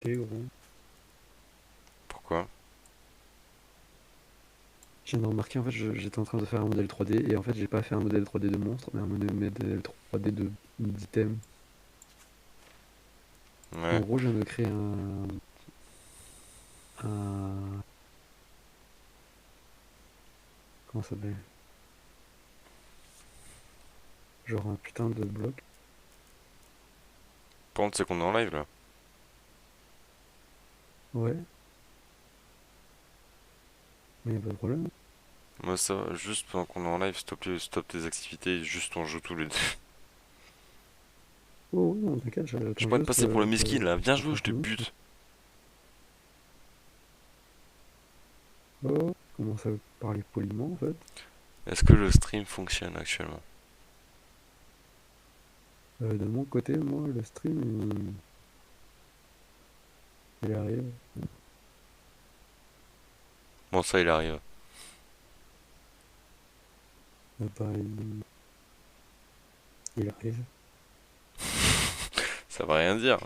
Gros. Pourquoi? Je viens de remarquer, en fait, j'étais en train de faire un modèle 3D et en fait, j'ai pas fait un modèle 3D de monstre, mais un modèle 3D d'item. En Ouais. gros, je viens de créer un comment ça s'appelle? Genre un putain de bloc. Par contre, c'est qu'on est en live là. Ouais, mais y a pas de problème. Moi, ça va, juste pendant qu'on est en live, stop tes activités, juste on joue tous les deux. Oh, oui, non, t'inquiète, Je j'attends pourrais te juste passer pour le que miskin là. Viens qu'on jouer, je fasse te le move. bute. Oh, commence à parler poliment, en fait. Est-ce que le stream fonctionne actuellement? De mon côté, moi, le stream, il arrive. Bon, ça, il arrive. Bah, il arrive. Ça va rien dire.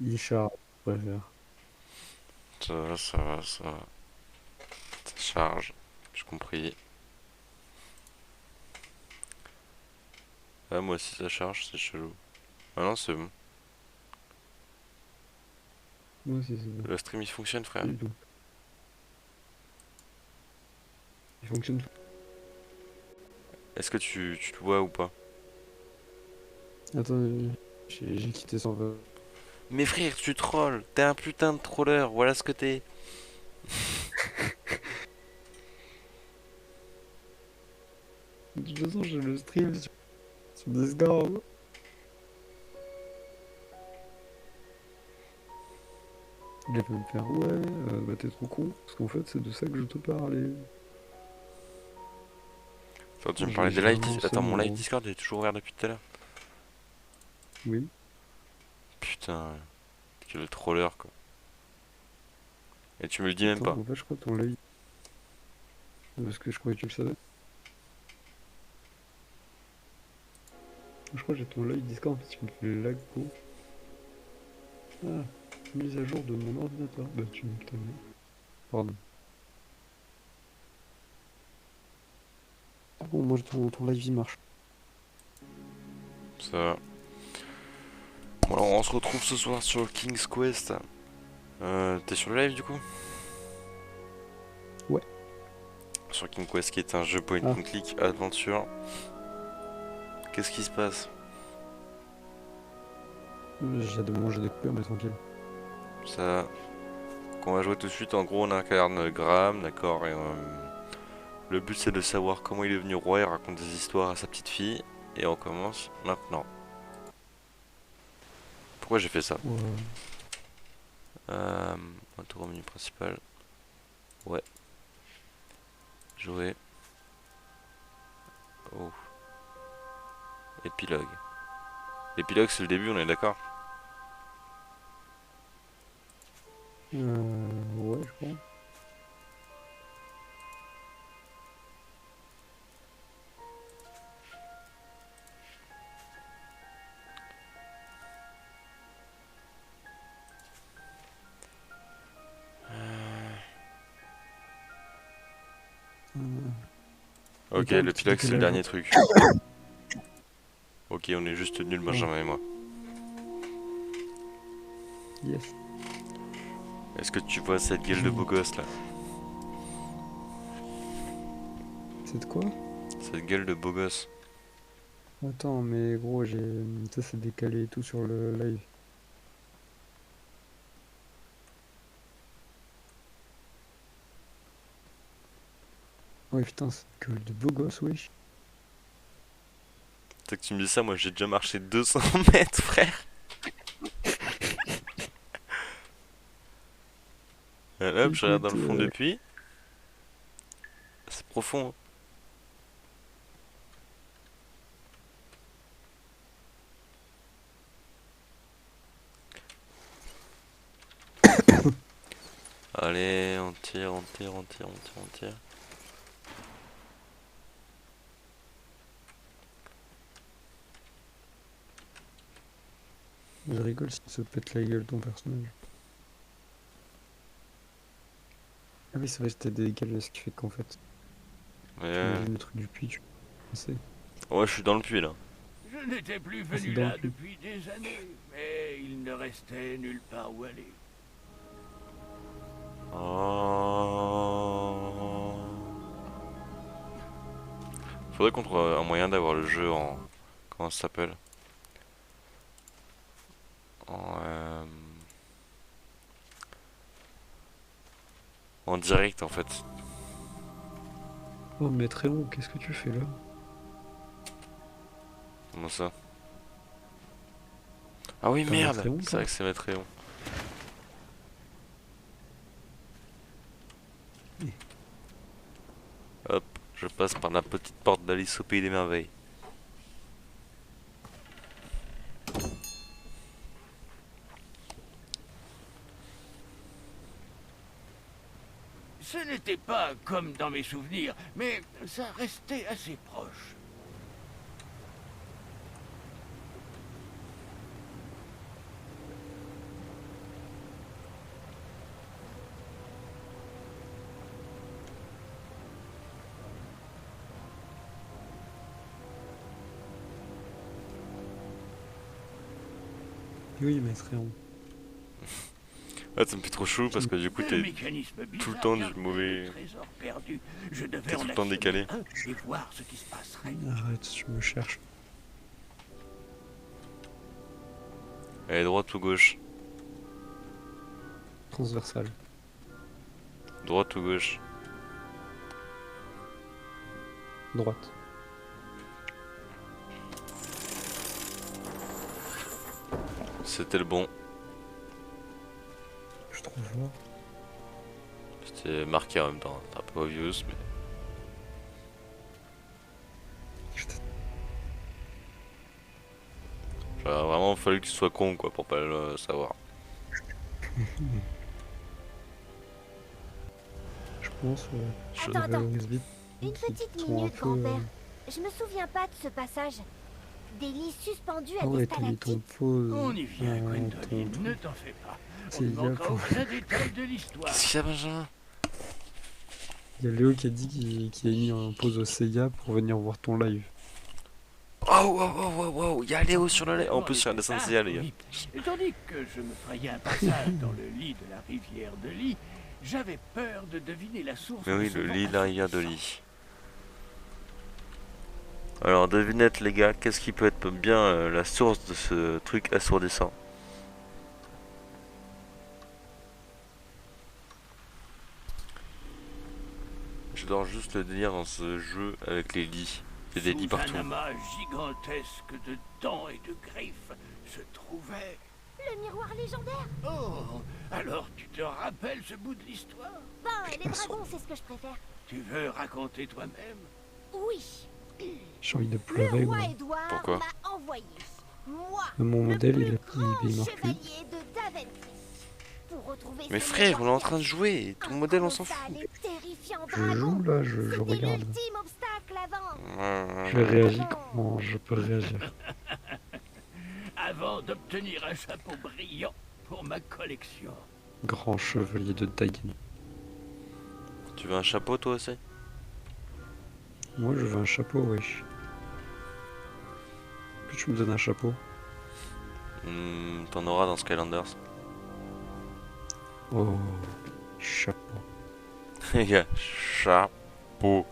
Il charge, je préfère. Ça va, ça va, ça va. Ça charge. J'ai compris. Ah, moi aussi ça charge, c'est chelou. Ah non, c'est bon. Moi aussi, c'est bon. Le stream il fonctionne, Pas frère. du tout. Il fonctionne. Est-ce que tu le vois ou pas? Attends, j'ai quitté sans voix. Mais frère, tu trolls. T'es un putain de troller. Voilà ce que t'es. De toute façon, j'ai le stream sur Discord. Il va me faire ouais, bah t'es trop con, parce qu'en fait c'est de ça que je te parlais. Attends, tu Putain, me parlais des j'ai live vraiment le Attends, seum, mon live gros. Discord il est toujours ouvert depuis tout à l'heure. Oui. Putain, quel troller quoi. Et tu me le dis même Attends, pas. en fait je crois que ton live. Parce que je croyais que tu le savais. Je crois que j'ai ton live Discord, en fait tu me fais lag, gros. Ah, mise à jour de mon ordinateur. Bah tu me putain. Pardon. Ah bon, moi ton live il marche. Ça va. Bon, alors on se retrouve ce soir sur King's Quest. T'es sur le live du coup? Ouais. Sur King Quest qui est un jeu point Ah, and click aventure. Qu'est-ce qui se passe? j'ai de manger des coupures, mais tranquille. Ça, qu'on va jouer tout de suite. En gros, on incarne Graham, d'accord. Et, le but c'est de savoir comment il est devenu roi. Il raconte des histoires à sa petite fille. Et on commence maintenant. Pourquoi j'ai fait ça? Ouais. Retour au menu principal. Ouais, jouer. Oh, épilogue. L'épilogue c'est le début, on est d'accord? Ouais, je crois. Euh, Ok, Attends, un petit l'épilogue c'est le décalage. dernier truc. Ok, on est juste nuls, Ah, Benjamin et moi. yes. Est-ce que tu vois cette gueule de beau J'ai. gosse là? C'est de quoi? Cette gueule de beau gosse. Attends, mais gros, j'ai. Ça, c'est décalé et tout sur le live. Ouais, putain, c'est que de beau gosse, wesh. C'est que tu me dis ça, moi j'ai déjà marché 200 mètres, frère. Et là, hop, je regarde dans Écoute, le fond depuis. C'est profond, hein. Allez, on tire, on tire, on tire, on tire, on tire. Je rigole si se pète la gueule ton personnage. Ah oui, c'est vrai, c'était décalé, ce qui fait qu'en fait, tu Mais... imagines le truc du puits, tu sais. Ouais, je suis dans le puits là. Je n'étais plus Ah, c'est venu dans le là puits. depuis des années, mais il ne restait nulle part où aller. Oh. Faudrait qu'on trouve un moyen d'avoir le jeu en... Comment ça s'appelle? En, en direct en fait. Oh, mais très long, qu'est-ce que tu fais là? Comment ça? Ah oui, T'as un merde! Matréon, C'est toi? vrai que c'est Matréon. Hop, je passe par la petite porte d'Alice au Pays des Merveilles. Ce n'était pas comme dans mes souvenirs, mais ça restait assez proche. Oui, Matréon. Ah, ça me fait trop chou parce que du coup, Un t'es mécanisme tout le bizarre temps du gardait mauvais. le trésor perdu. Je devais T'es tout en le temps actionner décalé. un et voir ce qui se passerait. Arrête, je me cherche. Allez, droite ou gauche? Transversal. Droite ou gauche? Droite. C'était le bon. Je trouve là. C'était marqué en même temps. C'est un peu obvious, mais. J'aurais vraiment fallu que tu sois con quoi pour pas le savoir. Je pense, Je- ça Attends, attends. valorise vite. Une Qui petite sont un minute, peu, grand-père. Je me souviens pas de ce passage. Des lits suspendus à Ah des ouais, t'as mis ton stalactites. pause. On y vient, ton Gwendoline, truc. ne t'en fais pas. On C'est ne il y a manquera pour- aucun détail de l'histoire. Qu'est-ce qu'il y a, Benjamin? Il y a Léo qui a dit qu'il a mis en pause au Sega pour venir voir ton live. Oh, wow, wow, wow, wow, il y a Léo sur le lait. En plus, sur un dessin de Sega, les gars. Oui. Tandis que je me frayais un passage dans le lit de la rivière de Lee, j'avais peur de deviner la source Mais oui, de ce le vent lit, la rivière de assourdissant. lit. Alors, devinette, les gars, qu'est-ce qui peut être bien la source de ce truc assourdissant? J'adore juste le délire dans ce jeu avec les lits. Il y a des lits Sous partout. un amas gigantesque de dents et de griffes se trouvait... Le miroir légendaire. Oh, alors tu te rappelles ce bout de l'histoire? Ben, et les dragons, c'est ce que je préfère. Tu veux raconter toi-même? Oui. J'ai envie de Le pleurer, roi moi. Édouard Pourquoi m'a envoyé. Moi, Mon le modèle, plus il grand marque plus. chevalier de Daventry. Pour retrouver Mais ce frère, on est miroir en train de jouer. Ton modèle, on s'en fout. colossal et terrifiant Je dragon. joue là, je C'était regarde. l'ultime obstacle avant. Je réagis comment je peux réagir. Avant d'obtenir un chapeau brillant pour ma collection. Grand chevalier de Dagen. Tu veux un chapeau, toi aussi? Moi, je veux un chapeau, wesh. Que tu me donnes un chapeau? T'en auras dans Skylanders. Oh, chapeau. Les gars, chapeau.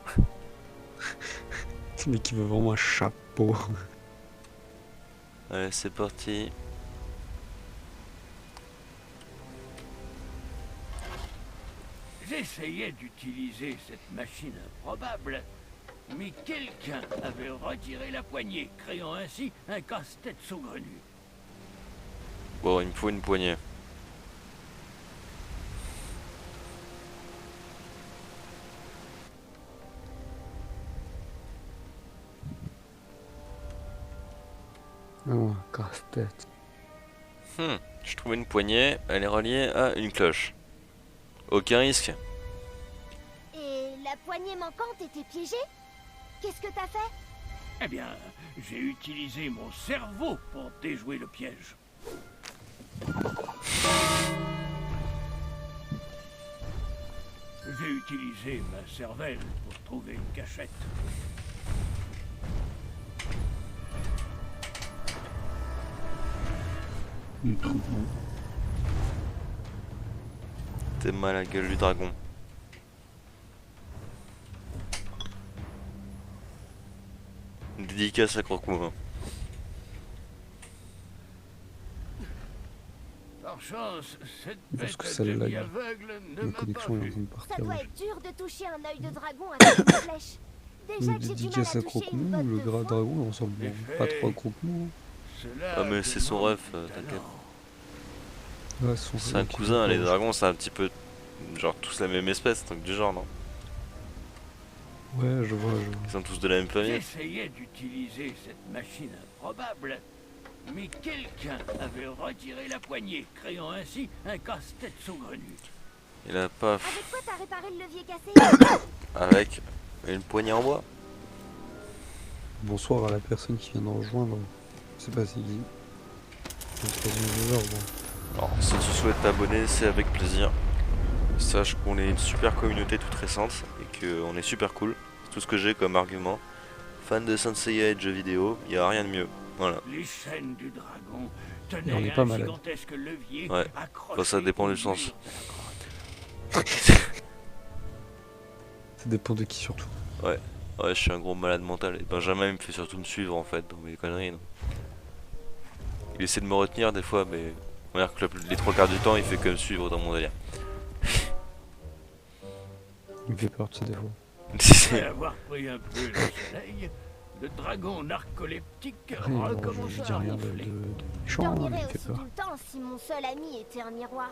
Ce mec qui veut vraiment un chapeau. Allez, c'est parti. J'essayais d'utiliser cette machine improbable, mais quelqu'un avait retiré la poignée, créant ainsi un casse-tête saugrenu. Bon, il me faut une poignée. Oh, casse-tête. Je trouve une poignée, elle est reliée à une cloche. Aucun risque. Et la poignée manquante était piégée? Qu'est-ce que t'as fait? Eh bien, j'ai utilisé mon cerveau pour déjouer le piège. J'ai utilisé ma cervelle pour trouver une cachette. T'es mal à la gueule du dragon. Une dédicace à Croque-Mou. Par chance, cette Parce bête que à ça demi lag. aveugle ne Ma m'a pas connexion est en vu. train de Ça partir. doit wesh. être dur de toucher un œil de dragon avec une flèche. Déjà Une que j'ai du mal à dédicace à toucher une Croque-Mou, botte le de gras foin. dragon, il ressemble Effet. pas trop à Croque-Mou. Cela Ah mais c'est son demande ref, du t'inquiète. talent. Ouais, C'est un cousin, les dragons c'est un petit peu... Genre tous la même espèce, un truc du genre, non? Ouais, je vois. Ils sont tous de la même famille. J'essayais d'utiliser cette machine improbable, mais quelqu'un avait retiré la poignée, créant ainsi un casse-tête saugrenu. Il a pas... Avec quoi t'as réparé le levier cassé? Avec une poignée en bois. Bonsoir à la personne qui vient de rejoindre. Je sais pas c'est qui. On se passe une heure, bon. Alors, si tu souhaites t'abonner, c'est avec plaisir. Sache qu'on est une super communauté toute récente et qu'on est super cool. C'est tout ce que j'ai comme argument. Fan de Saint Seiya et de jeux vidéo, il n'y a rien de mieux. Voilà. Les chaînes du dragon Et on tenaient n'est pas un malade. gigantesque levier Ouais. accroché Bah, ça dépend au du sens. mur de la grotte. Ça dépend de qui surtout. Ouais, je suis un gros malade mental. Et Benjamin il me fait surtout me suivre en fait dans mes conneries. Non. Il essaie de me retenir des fois, mais on va dire que les trois quarts du temps, il fait que me suivre dans mon délire. Il me fait peur de ça des fois. Après avoir pris un peu le soleil, le dragon narcoleptique Après, bon, je recommença dis à rien de ronfler. Je méchant, mais dormirais il fait aussi peur. tout le temps si mon seul ami était un miroir.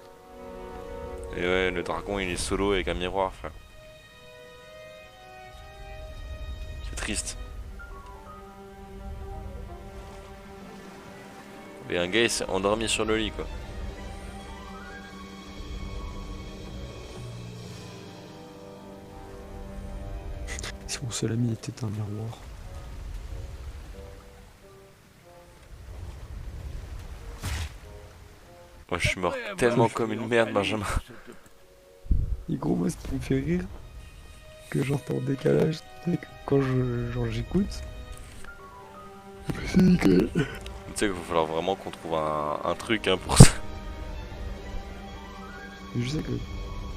Et ouais, le dragon il est solo avec un miroir, frère. C'est triste. Et un gars il s'est endormi sur le lit quoi. Si mon seul ami était un miroir. Moi je suis mort Après avoir tellement joué comme une en merde, calice, Benjamin. Et gros, moi, ce qui me fait rire, que j'entends en décalage, c'est que quand j'écoute, c'est nickel. Tu sais qu'il va falloir vraiment qu'on trouve un truc hein, pour ça. Mais je sais que.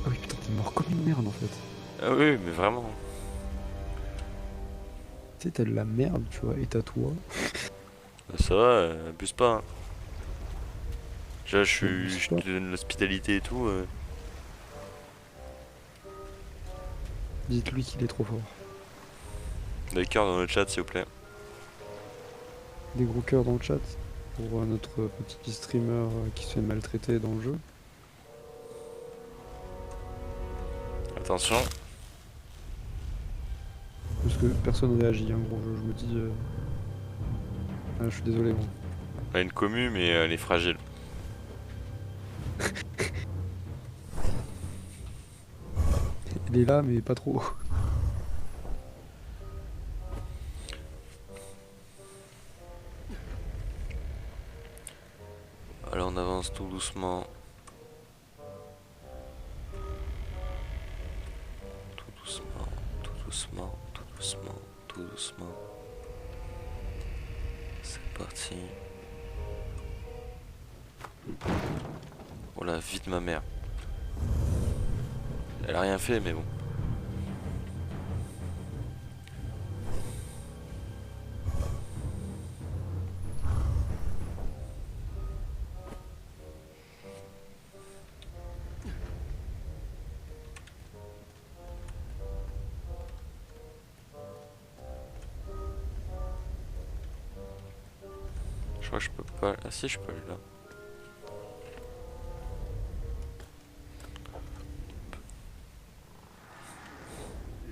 Ah oui, putain, t'es mort comme une merde en fait. Ah oui, mais vraiment. Tu sais, t'as de la merde, tu vois, et t'as toi. Ça va, abuse pas. Hein. Déjà, Abuse je pas. te donne l'hospitalité et tout. Dites-lui qu'il est trop fort. Des cœurs dans le chat, s'il vous plaît. Des gros cœurs dans le chat pour notre petit streamer qui se fait maltraiter dans le jeu. Attention. Parce que personne réagit, en gros, je me dis. Ah, je suis désolé, gros. On a une commu, mais elle est fragile. Il est là, mais pas trop. Alors on avance tout doucement. Tout doucement, tout doucement, tout doucement, tout doucement. C'est parti. Oh la vie de ma mère. Elle a rien fait mais bon. Je crois que je peux pas... Ah si je peux aller là.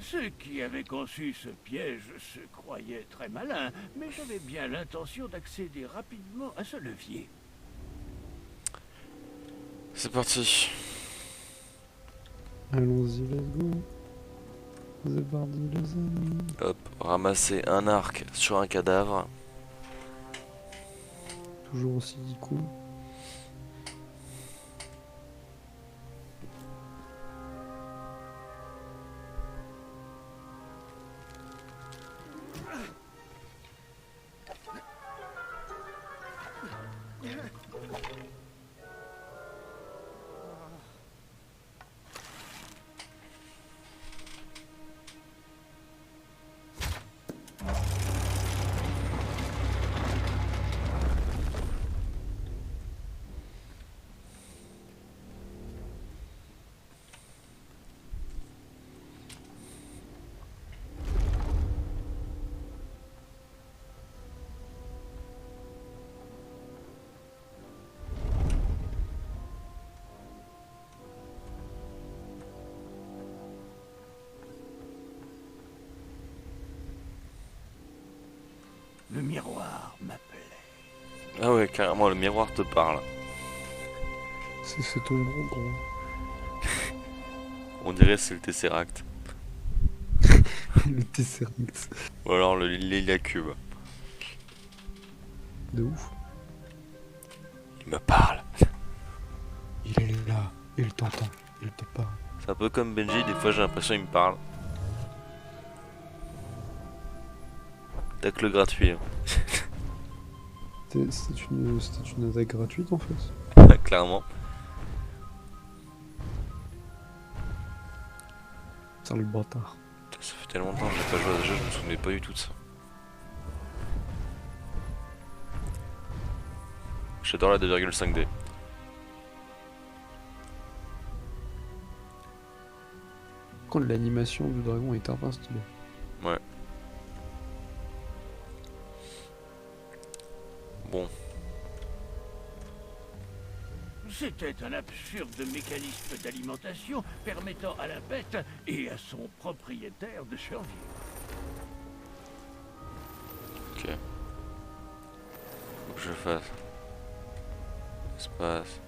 Ceux qui avaient conçu ce piège se croyaient très malins, mais j'avais bien l'intention d'accéder rapidement à ce levier. C'est parti. Allons-y, let's go. C'est parti, les amis. Hop, ramasser un arc sur un cadavre. Toujours aussi cool. miroir m'appelait. Ah ouais, carrément, le miroir te parle. C'est ton gros gros. On dirait c'est le Tesseract. Le Tesseract. Ou alors le Lilia Cube. De ouf. Il me parle. Il est là. Il t'entend. Il te parle. C'est un peu comme Benji, des fois j'ai l'impression qu'il me parle. T'as que le gratuit. Hein. C'était une attaque gratuite en fait. Clairement. C'est le bâtard. Putain, ça fait tellement longtemps que j'ai pas joué à ce jeu, je me souvenais pas du tout de ça. J'adore la 2,5D. Quand l'animation du dragon est un peu stylée. Ouais. Bon. C'était un absurde mécanisme d'alimentation permettant à la bête et à son propriétaire de survivre. Ok. Faut que je fasse. Espace.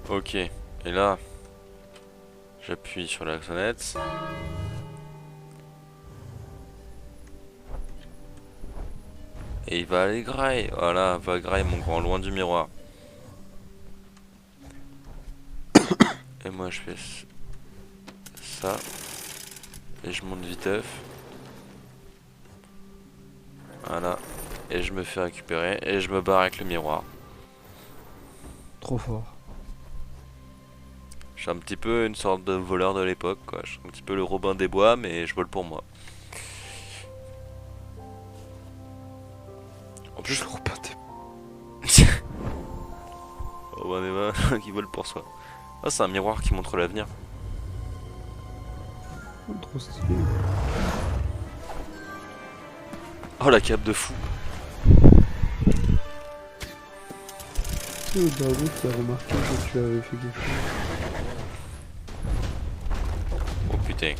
Ok. Et là, j'appuie sur la sonnette. Et il va aller graille. Voilà, va graille mon grand, loin du miroir. Et moi je fais ça. Et je monte viteuf. Voilà. Et je me fais récupérer. Et je me barre avec le miroir. Trop fort. Je suis un petit peu une sorte de voleur de l'époque, quoi. Je suis un petit peu le Robin des Bois, mais je vole pour moi. En plus, Je le repartais. Robin des Bois qui vole pour soi. Ah, c'est un miroir qui montre l'avenir. Trop stylé. Oh, la cape de fou. C'est le dragon qui a remarqué que tu avais fait quelque chose. Oh putain.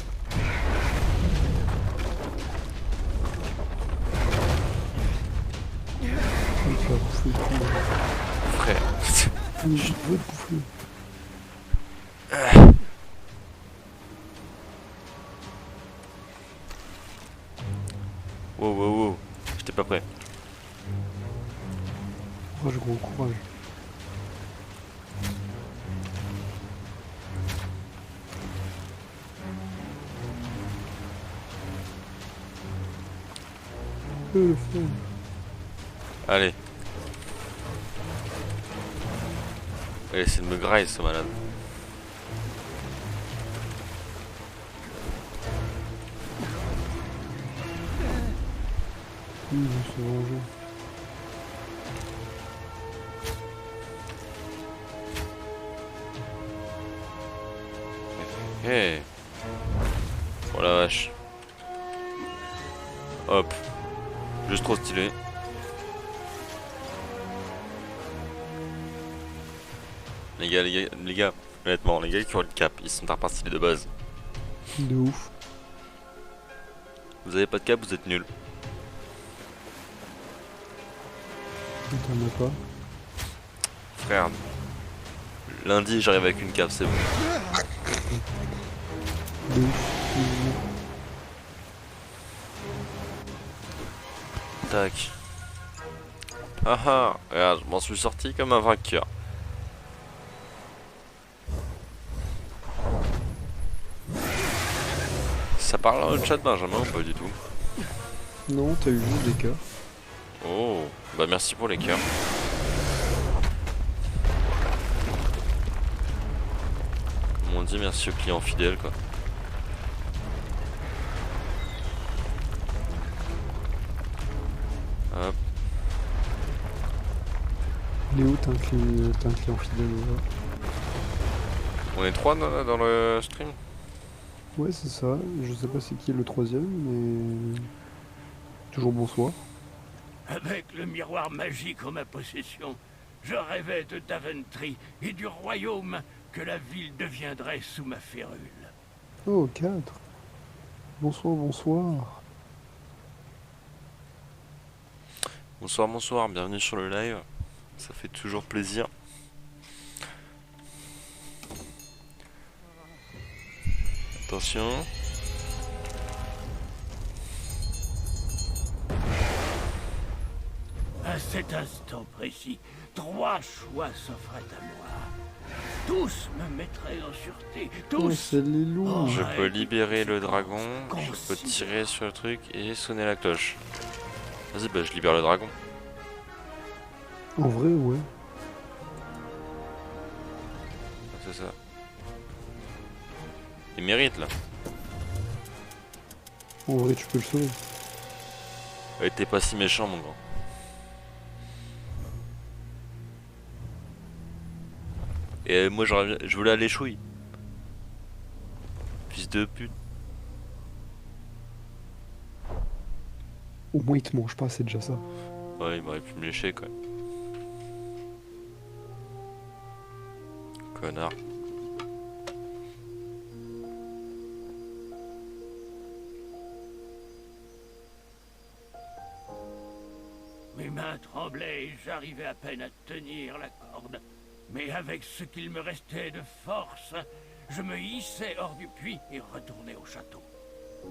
Il te l'a bouffé tout. Frère. Mais je veux te bouffer. Wow, wow, wow. J'étais pas prêt. Courage, gros courage. Le faire. Allez. Allez, c'est de me grailler ce malade. Il va se venger. Hey. Oh la vache. Hop. Juste trop stylé. Les gars, honnêtement, les gars qui ont le cap, ils sont pas stylés de base. De ouf. Vous avez pas de cap, vous êtes nuls. T'en as pas. Frère. Lundi, j'arrive avec une cap, c'est bon. De ouf. Tac. Ah ah, regarde, je m'en suis sorti comme un vainqueur. Ça parle dans le chat, Benjamin, ou pas du tout? Non, t'as eu juste des cas. Oh, bah merci pour les cœurs. Comme on dit, merci au client fidèle, quoi. Hop. Léo, t'as un client fidèle. Ouais, On est trois dans le stream? ouais c'est ça. Je sais pas c'est qui est le troisième, mais... Toujours bonsoir. Avec le miroir magique en ma possession, Je rêvais de Daventry et du royaume que la ville deviendrait sous ma férule. Oh, 4. Bonsoir, bonsoir. Bonsoir, bonsoir, bienvenue sur le live. Ça fait toujours plaisir. Attention. À cet instant précis, 3 choix s'offraient à moi. Tous me mettraient en sûreté, Oh, tous. c'est les loups. Je Ouais, peux libérer le dragon, je peux considérable. tirer sur le truc et sonner la cloche. Vas-y, bah je libère le dragon. En vrai, ouais. C'est ça. Il mérite là. En vrai, tu peux le sauver. Ouais, t'es pas si méchant, mon grand. Et moi, je voulais aller chouille. Fils de pute. Au moins, il te mange pas, c'est déjà ça. Ouais, il m'aurait pu me lécher, quoi. Connard. Mes mains tremblaient et j'arrivais à peine à tenir la corde. Mais avec ce qu'il me restait de force, je me hissais hors du puits et retournais au château.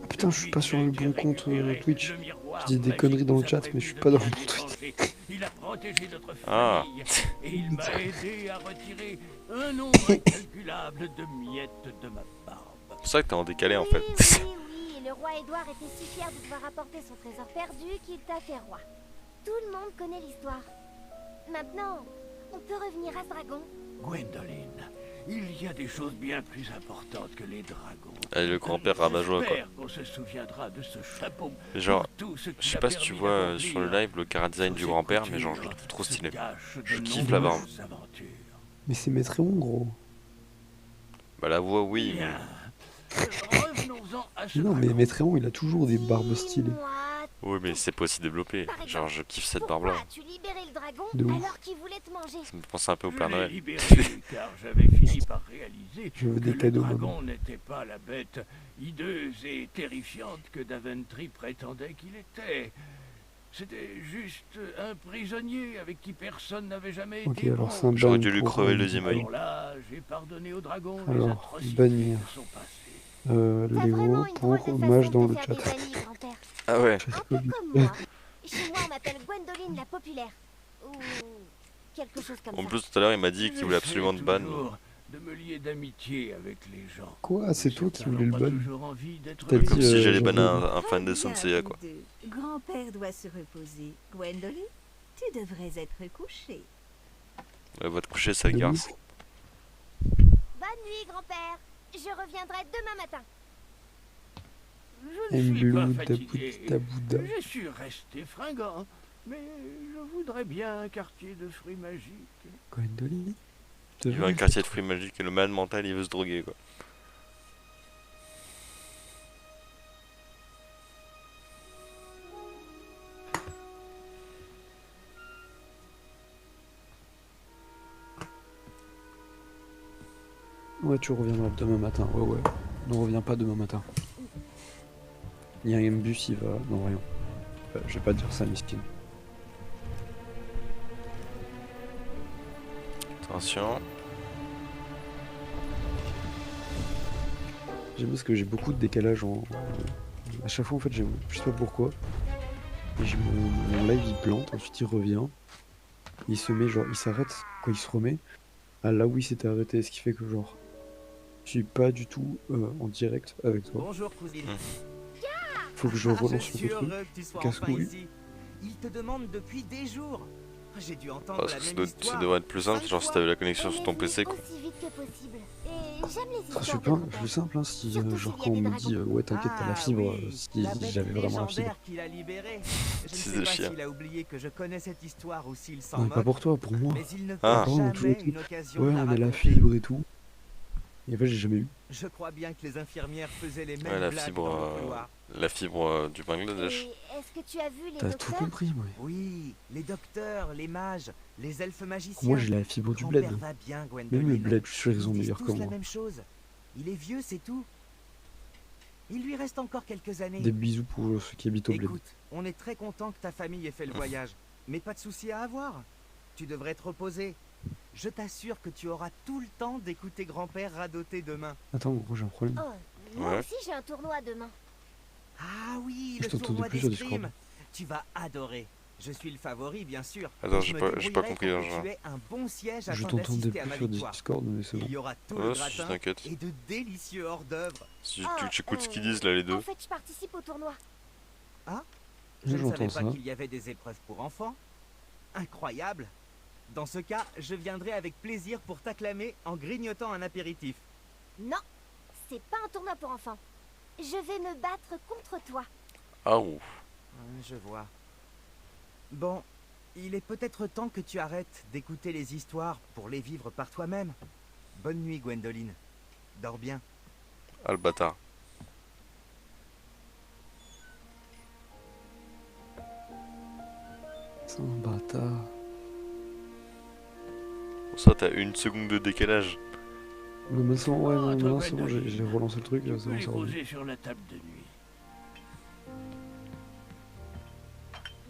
Ah, putain, je suis pas sur le bon compte Twitch. Le miroir Je dis des magique conneries dans le nous a chat, prévenu mais je suis de pas dans bien le bon Twitch. déranger. Il a protégé notre Ah. famille et il m'a aidé à retirer un nombre incalculable de miettes de ma barbe. C'est pour ça que t'es en décalé, en Oui, fait. oui, oui, et le roi Édouard était si fier de devoir apporter son trésor perdu qu'il t'a fait roi. Tout le monde connaît l'histoire. Maintenant, on peut revenir à ce dragon. Gwendoline, il y a des choses bien plus importantes que les dragons. Allez, le grand-père rabat-joie, quoi. J'espère qu'on se souviendra de ce chapeau. Genre, pour tout ce qu'il je sais a pas si tu permis vois d'accomplir. sur le live le cara design du Sous ses grand-père, mais genre, je le coutures trouve trop se stylé. cachent de Je kiffe la barbe. nombreuses aventures. Mais c'est Maîtréon, gros. Bah, la voix, oui, mais. Bien. Revenons-en à ce Non, mais dragon. Maîtréon, il a toujours des barbes stylées. Dis-moi, Oui, mais c'est pas aussi développé. Par exemple, Genre, je kiffe cette pourquoi barbe-là. as-tu libéré le dragon De ouf. alors qu'il voulait te manger? Ça me pense un peu au Père Je l'ai Noël. libéré car j'avais fini par réaliser Je veux que des le cadeaux, dragon maman. n'était pas la bête hideuse et terrifiante que Daventry prétendait qu'il était. C'était juste un prisonnier avec qui personne n'avait jamais Ok, été alors bon. c'est un J'aurais ban dû lui pour, crever le deuxième œil. Alors là, j'ai pardonné au dragon les Alors, atrocités bannir. qui sont passées. T'as Léo vraiment une drôle pour de hommage façon dans de le te chat. faire des bannis, grand-père. Ah ouais. Un peu comme moi. Chez moi, on m'appelle Gwendoline la populaire. Ou quelque chose comme En ça. plus, tout à l'heure, il m'a dit qu'il voulait J'essaie absolument te ban. toujours de me lier d'amitié avec les gens. Quoi? C'est toi qui voulais le Pas ban? toujours envie d'être T'as les dit, Comme si j'allais j'avais- banner un fan de Très bien, Senseiya, vous quoi. deux. Grand-père doit se reposer. Gwendoline, tu devrais être couchée. Ouais, va te coucher, ça De garce. ouf. Bonne nuit, grand-père. Je reviendrai demain matin. Je ne suis pas Mblou, fatigué. Tabouda. Je suis resté fringant, mais je voudrais bien un quartier de fruits magiques. Gwendoline? Il veut un quartier de fruits magiques et le man mental, il veut se droguer, quoi. Ouais, tu reviendras demain matin. Ouais, ouais. Ne reviens pas demain matin. Il y a un bus, il va. Non, rien. Je vais pas dire ça, Miskin. Attention. J'aime bien parce que j'ai beaucoup de décalage en. À chaque fois, en fait, je sais pas pourquoi. Et mon live il plante, ensuite il revient. Il se met, genre, il s'arrête quand il se remet à là où il s'était arrêté. Ce qui fait que, genre, je suis pas du tout en direct avec toi. Bonjour cousine. Faut que je relance le suis truc. heureux que tu sois Casse-couille. enfin ici. Il te demande depuis des jours. J'ai dû entendre Parce la que ça même ça histoire. devrait être plus simple, genre si t'avais la connexion sur ton PC, quoi. Aussi vite que possible. Et j'aime les Ça histoires serait de plus grand-père. plus simple, hein, si, Surtout genre, s'il y a quand on des me dit, dragons. ouais, t'inquiète, t'as la fibre, oui, si la bête j'avais vraiment la fibre. légendaire qu'il a libérée. Je ne C'est sais de pas chien. s'il a oublié que je connais cette histoire ou s'il s'en Non, mais pas moque. pour toi, pour moi. Mais il ne Ah. faut Pardon, tout le jamais truc. une occasion Ouais, de la on a la raconter. fibre et tout. Et en fait, j'ai jamais eu. Je crois bien que les infirmières faisaient les Ouais, mêmes la blagues fibre, dans le couloir. du Bangladesh. Et est-ce que tu as vu les T'as tout docteurs? compris, ouais. Oui, les docteurs, les mages, les elfes magiciens. Moi, j'ai la fibre du bled. Grand-père va bien, Gwendoline. Même le bled, je suis sûr, Ils ils ont disent meilleur tous que la moi. même chose. Il est vieux, c'est tout. Il lui reste encore quelques années. Des bisous pour ceux qui habitent au bled. Écoute, on est très content que ta famille ait fait le voyage, mais pas de souci à avoir. Tu devrais te reposer. Je t'assure que tu auras tout le temps d'écouter grand-père radoter demain. Attends, gros, j'ai un problème. Oh, moi Ouais. aussi j'ai un tournoi demain. Ah oui, Je le t'entends tournoi depuis sur d'escrime. Discord. Tu vas adorer. Je suis le favori, bien sûr. Attends, Je j'ai me pas débrouillerai compris, pour que genre. tu aies un bon siège Je afin t'entendais d'assister à plus ma sur victoire. Discord, mais c'est bon. Il y aura tout Ouais, le si, gratin t'inquiète. et de délicieux hors-d'œuvre. Si Ah, tu écoutes ce qu'ils disent là, les deux. En fait, je participe au tournoi. Je ne savais J'entends pas ça. qu'il y avait des épreuves pour enfants. Incroyable. Dans ce cas, je viendrai avec plaisir pour t'acclamer en grignotant un apéritif. Non, c'est pas un tournoi pour enfants. Je vais me battre contre toi. Ah ouf. Je vois. Bon, il est peut-être temps que tu arrêtes d'écouter les histoires pour les vivre par toi-même. Bonne nuit, Gwendoline. Dors bien. Ah le bâtard. C'est un bâtard. Pour ça, t'as une seconde de décalage. Mais maintenant, ouais, Oh, non, toi, maintenant, c'est bon, Gwendoline. j'ai relancé le truc, Tu là, c'est peux bon, les ça revient. poser sur la table de nuit.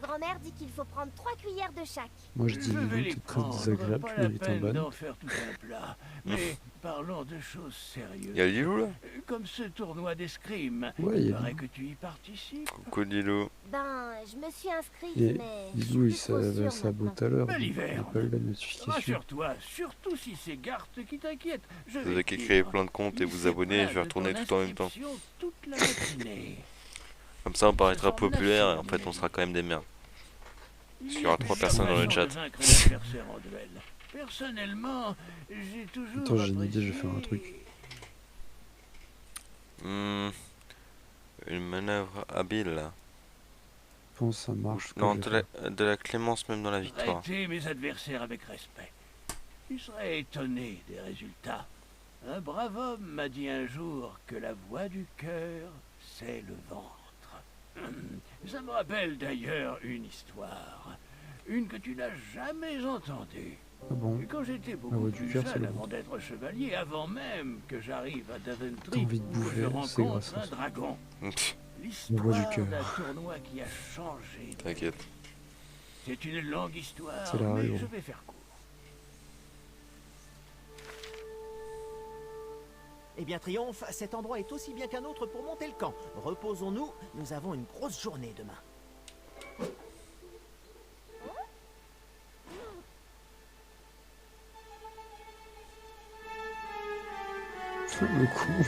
Grand-mère dit qu'il faut prendre 3 cuillères de chaque. Moi, je dis, Je vais Lilou, les t'es très prendre, désagréable, pas tu la mérites un peine ban. d'en faire tout un plat. Mais parlons de choses sérieuses. Y'a Lilou là? Comme ce tournoi d'escrime. Ouais, Il y a paraît Lilou. que tu y participes. Coucou Lilou. Ben, je me suis inscrite, Et mais je Lilou, il suis plus trop sûre sa bout maintenant. tout à l'heure, Bel donc hiver. il a pas eu la notification. Rassure-toi, surtout si c'est Garth qui t'inquiète. Je Vous vais avez te qu'à dire, créer plein de comptes et il vous fait abonner, plein je vais de retourner ton tout en même temps. inscription toute la matinée. Comme ça on paraîtra Ça semble populaire et en naturel. fait on sera quand même des merdes. Il qu'il y aura a 3 plusieurs personnes dans le façons chat. de vaincre un adversaire en duel. Personnellement, j'ai toujours Attends, j'ai une idée, je vais faire un apprécié- truc. Une manœuvre habile là. Je pense que ça marche. Non, de la clémence même dans la victoire. Traiter mes adversaires avec respect. Tu serais étonné des résultats. Un brave homme m'a dit un jour que la voix du cœur, c'est le ventre. Ça me rappelle d'ailleurs une histoire. Une que tu n'as jamais entendue. Ah bon? Quand j'étais La beaucoup voix du plus cœur, c'est jeune le avant d'être chevalier, avant même que j'arrive à T'as Daventry, envie de où bouffer, je c'est rencontre grâce à un ça. dragon. voix du L'histoire cœur. d'un tournoi qui a changé. T'inquiète. C'est une longue histoire, C'est la mais règle. je vais faire court. Eh bien, Triomphe, cet endroit est aussi bien qu'un autre pour monter le camp. Reposons-nous, nous avons une grosse journée demain. Le coup.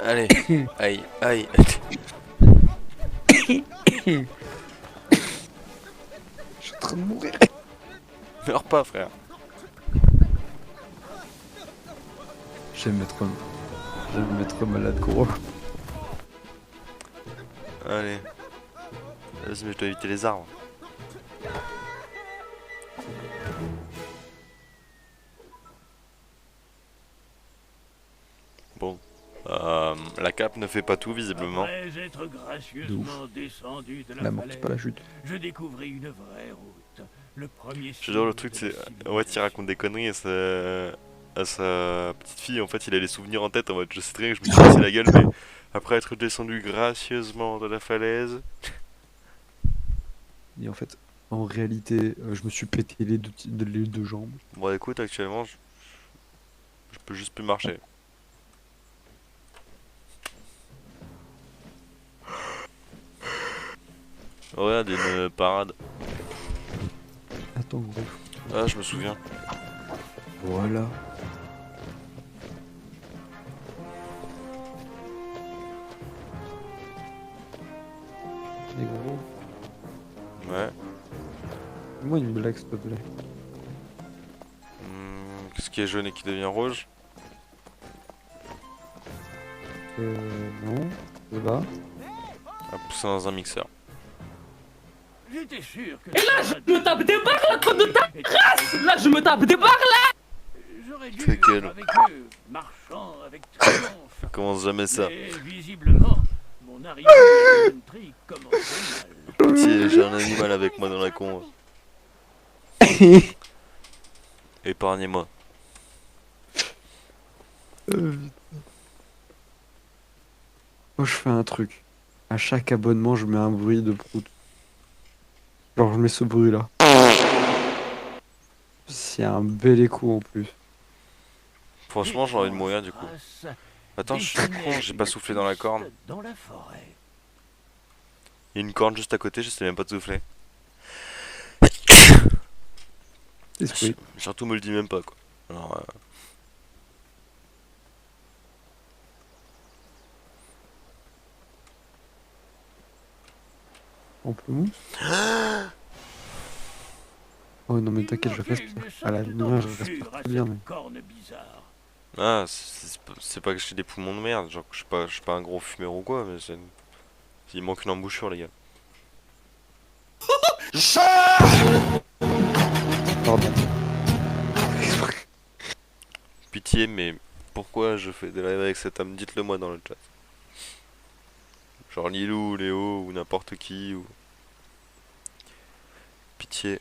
Allez, aïe, aïe. Je suis en train de mourir. Meurs pas frère. Je vais me mettre malade, gros. Allez. Vas-y, mais je dois éviter les arbres. Bon. La cape ne fait pas tout visiblement. Après être gracieusement descendu de la La mort, c'est falaise, pas la chute. je découvris une vraie route. Le premier J'adore le signe truc, de c'est. la En fait, il raconte des conneries à sa petite fille. En fait, il a les souvenirs en tête. En mode, je sais très bien que je me suis cassé la gueule, mais après être descendu gracieusement de la falaise. Et en fait, en réalité, je me suis pété les deux jambes. Bon, écoute, actuellement, je peux juste plus marcher. Regarde, une parade. Attends, gros. Ah, je me souviens. Voilà. Et gros, Ouais. moi une blague s'il te plaît. Qu'est-ce qui est jaune et qui devient rouge? Non, ça va. À pousser dans un mixeur. J'étais sûr que... Et là, je me tape des barres, la conne de ta race. Là, je me tape des barres, là. J'aurais dû Ta gueule. être avec eux, marchant avec triomphe. Je commence jamais ça. Mais visiblement, mon arrivée à Coventry commençait mal. Pitié, j'ai un animal avec moi dans la con. Épargnez-moi. Moi, je fais un truc. À chaque abonnement, je mets un bruit de prout. Genre, je mets ce bruit-là. C'est un bel écho en plus. Franchement, j'ai envie de mourir du coup. Attends, je suis con, j'ai pas soufflé dans la corne. Dans la forêt. Il y a une corne juste à côté, je sais même pas de souffler. Esprit. Surtout me le dis même pas quoi. Alors, Pamplemousse. Oh non mais t'inquiète, je fais ça. À la lumière, je respire très bien. Mais... Corne bizarre. Ah, c'est pas que j'ai des poumons de merde, genre que je suis pas un gros fumeur ou quoi, mais c'est... Il manque une embouchure les gars. Pardon. Pitié, mais pourquoi je fais des lives avec cet homme? Dites-le moi dans le chat. Genre Lilou, ou Léo, ou n'importe qui, ou... Pitié.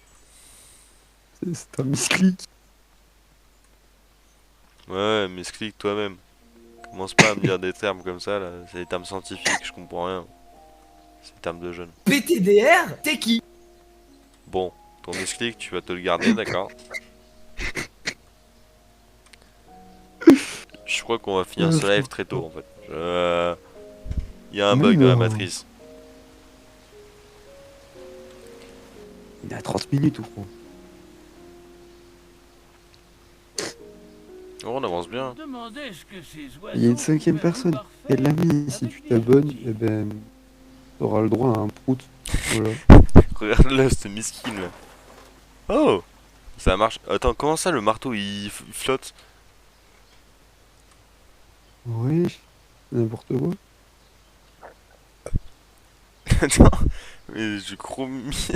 C'est un misclic. Ouais, mais explique toi-même. Commence pas à me dire des termes comme ça là, c'est des termes scientifiques, je comprends rien. C'est des termes de jeunes. PTDR, t'es qui? Bon, ton misclic, tu vas te le garder, d'accord. Je crois qu'on va finir ce live très tôt en fait. Il y a un bug dans la matrice. Il est à 30 minutes ou quoi? Oh, on avance bien. Demandez ce que ces oiseaux Il y a une cinquième pouvaient personne. avoir Et fait l'ami, si avec tu des t'abonnes, petits. eh ben, t'auras le droit à un prout. Voilà. Regarde-le, ce miskin là. Oh, ça marche. Attends, comment ça le marteau il flotte? Oui, n'importe quoi. Attends, mais je chromie.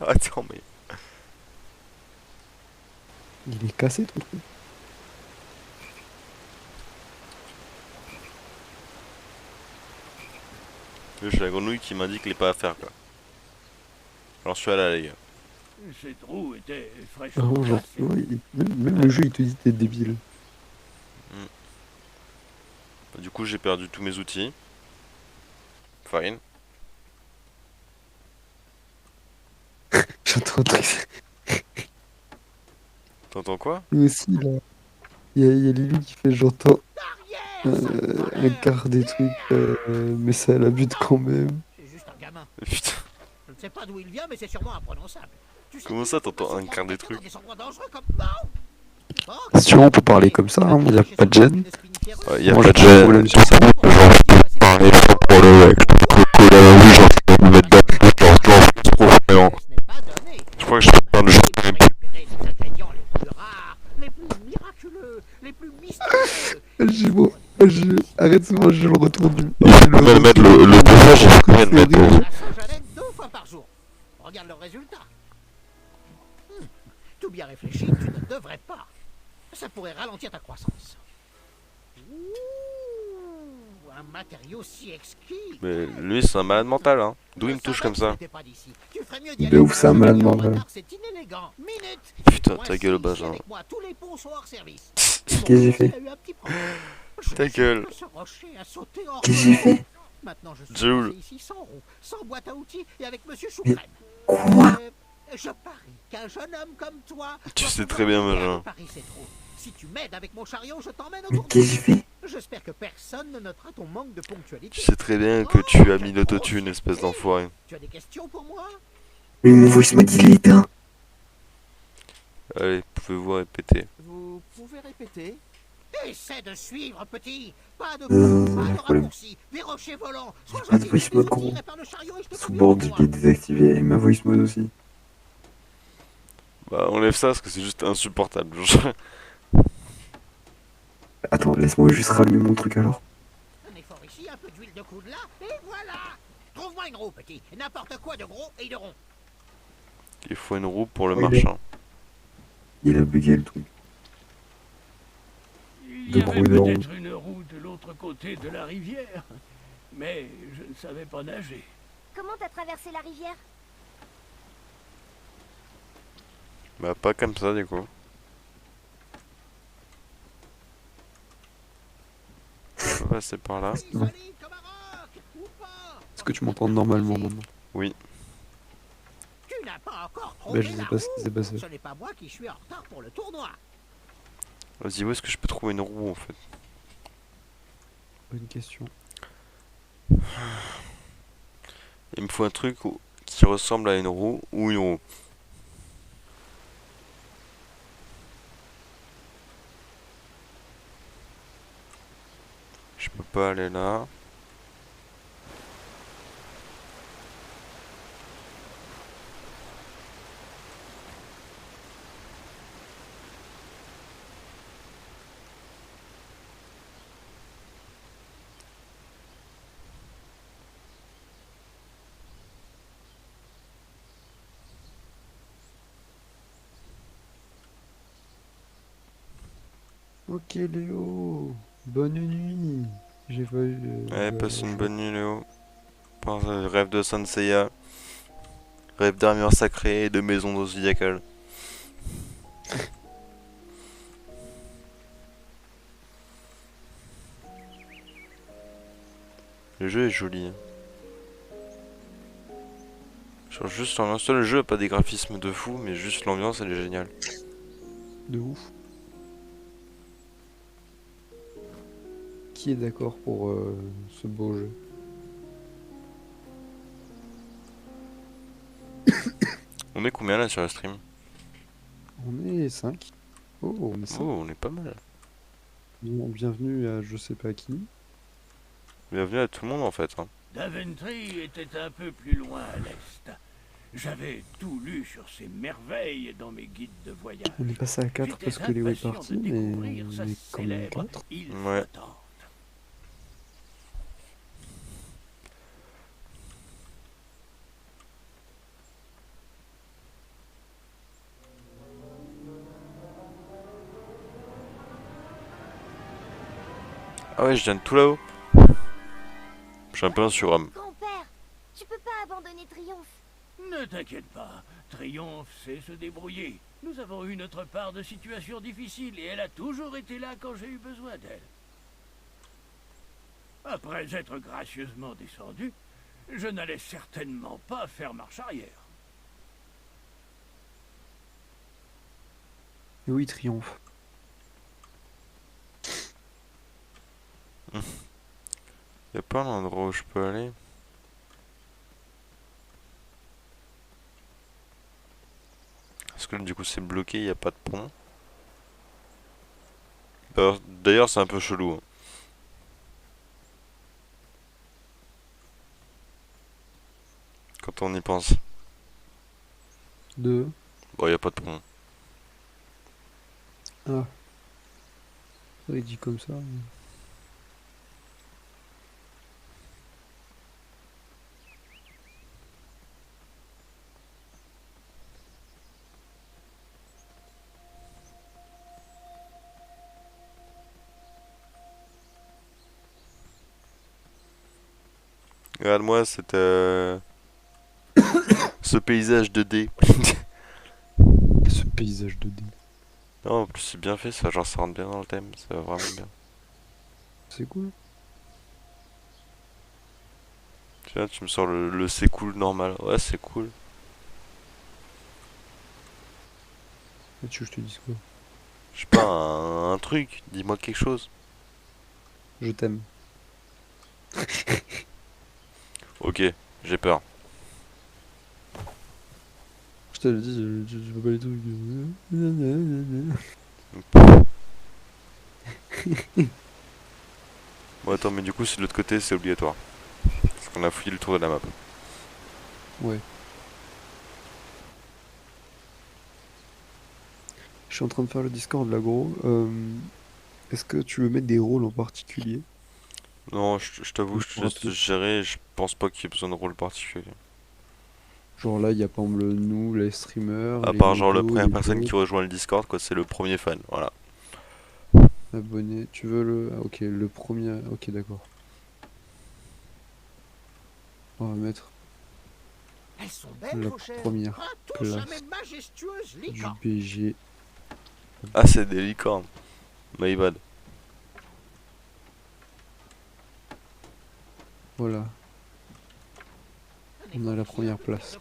Attends, mais. Il est cassé ton truc. J'ai la grenouille qui m'indique les pas à faire quoi. Alors je suis là les gars. Ces trous étaient Ah fraîchement non, genre, placés. ouais, même le jeu il te dit t'es débile. Du coup j'ai perdu tous mes outils. Fine. J'entends un truc. T'entends quoi? Lui aussi là. Il y a Lily qui fait j'entends un quart des trucs, mais ça la bute quand même. C'est juste un gamin. Putain, Je ne sais pas d'où il vient, mais c'est sûrement imprononçable. Tu sais comment qu'il ça faut t'entends pas un quart des s'embarquer dans trucs? des endroits dangereux comme... Non. Oh, Si on peut parler comme ça, hein, y a pas de gêne. Y a Moi, pas j'ai de pas de gêne. problème sur ça. Parler pour le oui, genre je vais me mettre d'accord, genre c'est trop fréquent. Je crois que je vais prendre le genre Les ingrédients les plus rares, les plus miraculeux, les plus mystérieux. Arrête souvent, je le retourne du. Il faut même mettre le dosage, il faut quand même mettre La Saint-Jalène 2 fois par jour. Regarde le résultat. Tout bien réfléchi, tu ne devrais pas. Ça pourrait ralentir ta croissance. Ouh, un matériau si exquis. Mais lui c'est un malade mental hein. D'où il me touche comme ça? De ouf, c'est un malade mental. C'est inélégant. Minute. Putain, ta gueule Benjamin. Avec moi, tous les ponts sont hors service. Qu'est-ce que j'ai fait? Il a eu un petit problème. Ta gueule. Ce rocher a sauté hors Qu'est-ce que j'ai fait? Maintenant, je suis Joule. posé ici sans roue, sans boîte à outils et avec Monsieur Choucrème. Quoi? Je parie qu'un jeune homme comme toi... Tu doit sais pouvoir très bien, m'aider à Benjamin. réparer ces trous. Si tu m'aides avec mon chariot, je t'emmène Mais autour de qu'est-ce que j'ai fait? J'espère que personne ne notera ton manque de ponctualité. Tu sais très bien que tu as mis l'autotune, espèce d'enfoiré. Tu as des questions pour moi? Mais mon voice m'a dit il est éteint. Allez, pouvez-vous répéter? Vous pouvez répéter? Essaie de suivre, petit. Pas de pas pas de de problème. raccourci. Des rochers volants. Sois Pas de gentil. voice Les mode, outils, gros. répare le chariot et je te Son conduis board au qui loin. est désactivé et ma voice mode aussi. Bah enlève ça parce que c'est juste insupportable. Genre. Attends, laisse-moi juste rallumer mon truc alors. Un effort ici, un peu d'huile de coude là, et voilà. Trouve-moi une roue, petit. N'importe quoi de gros et de rond. Il faut une roue pour le Oui, marchand. Il a bugué le truc. Il De y avait gros peut-être une roue de l'autre côté de la rivière, mais je ne savais pas nager. Comment t'as traversé la rivière? Bah pas comme ça du coup. Je peux passer par là. Non. Solide comme un roc, ou pas? Est-ce que tu m'entends normalement maintenant? Oui. Tu n'as pas encore Bah, trouvé je sais la pas ce qui roue. s'est passé. Ce n'est pas moi qui suis en retard pour le tournoi. Vas-y, où est-ce que je peux trouver une roue en fait? Bonne question. Il me faut un truc qui ressemble à une roue ou une roue. Je peux pas aller là. Ok Léo, bonne nuit. J'ai pas eu. Ouais, passe une bonne nuit Léo. Pense à rêve de Saint Seiya. Rêve d'armure sacrée et de maison d'eau zodiacale. Le jeu est joli. Hein. Genre juste l'ambiance. Le jeu a pas des graphismes de fou, mais juste l'ambiance elle est géniale. De ouf. Qui est d'accord pour ce beau jeu? On est combien là sur la stream? On est 5. Oh, on est 5. Oh, on est pas mal. Bienvenue à je sais pas qui. Bienvenue à tout le monde en fait. Hein. Daventry était un peu plus loin à l'est. J'avais tout lu sur ces merveilles dans mes guides de voyage. On est passé à 4 J'étais parce que Léo est impatient de parti, mais découvrir on sa est quand même célèbre 4. île Ouais. flottante. Ah ouais, je viens de tout là-haut. Je suis un peu un surhomme. Grand-père, tu peux pas abandonner Triomphe. Ne t'inquiète pas, Triomphe sait se débrouiller. Nous avons eu notre part de situations difficiles et elle a toujours été là quand j'ai eu besoin d'elle. Après être gracieusement descendu, je n'allais certainement pas faire marche arrière. Et oui, triomphe. Y'a pas un endroit où je peux aller? Parce que là, du coup c'est bloqué, y a pas de pont. D'ailleurs c'est un peu chelou. Hein. Quand on y pense. 2. Bon, y a pas de pont. Ah. Ça, il dit comme ça. Regarde-moi ce paysage 2D. Ce paysage 2D. Non, en plus c'est bien fait, ça, genre ça rentre bien dans le thème, ça va vraiment bien. C'est cool. Tiens, tu me sors le c'est cool normal. Ouais, c'est cool. Et tu veux que je te dise quoi? Je sais pas, un truc, dis-moi quelque chose. Je t'aime. Ok, j'ai peur. Je te le dis, je veux pas les trucs. Bon, attends, mais du coup, c'est de l'autre côté, c'est obligatoire. Parce qu'on a fouillé le tour de la map. Ouais. Je suis en train de faire le Discord là, gros. Est-ce que tu veux mettre des rôles en particulier? Non, je t'avoue, je te laisse te gérer, je pense pas qu'il y ait besoin de rôle particulier. Genre là, il y a par exemple nous, les streamers, À les part genre la modos, première les personne qui bots, rejoint le Discord, quoi, c'est le premier fan, voilà. abonnés. Tu veux le... Ah, ok, le premier... Ok, d'accord. On va mettre Elles sont belles, la vos chaises. première Ah, tous place jamais majestueuses, du licorne. BG. Ah, c'est des licornes. My bad. Voilà, on a la première place.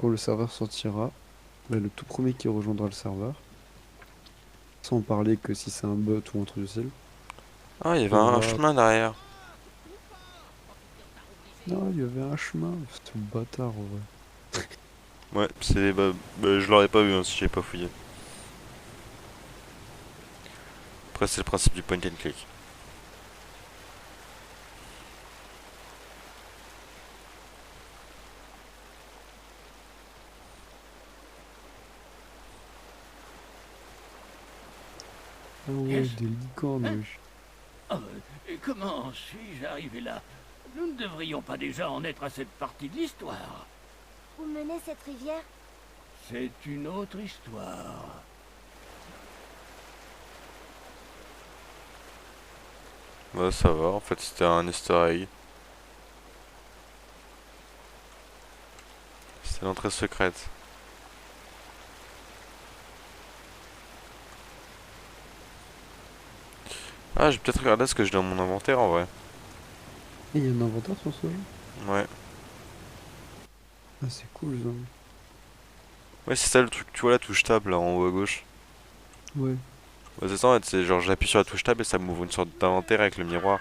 Quand le serveur sortira, bah, le tout premier qui rejoindra le serveur, sans parler que si c'est un bot ou un truc du style. Ah, il y avait un Voilà. chemin derrière. Non, il y avait un chemin, ce bâtard, en vrai. Ouais, c'est... Bah, je l'aurais pas vu hein, si j'ai pas fouillé. Après, c'est le principe du point and click. Ah ouais, Yes. des licornes, Hein? wesh. Oh, et comment suis-je arrivé là? Nous ne devrions pas déjà en être à cette partie de l'histoire. Où menait cette rivière? C'est une autre histoire. Ouais, ça va, en fait, c'était un easter egg. C'était l'entrée secrète. Ah, j'ai peut-être regardé ce que j'ai dans mon inventaire en vrai. Et il y a un inventaire sur ce jeu? Ouais. Ah, c'est cool, ça. Ouais, c'est ça le truc, tu vois la touche tab là en haut à gauche. Ouais. Ouais, c'est ça en fait, c'est genre j'appuie sur la touche tab et ça m'ouvre une sorte d'inventaire avec le miroir.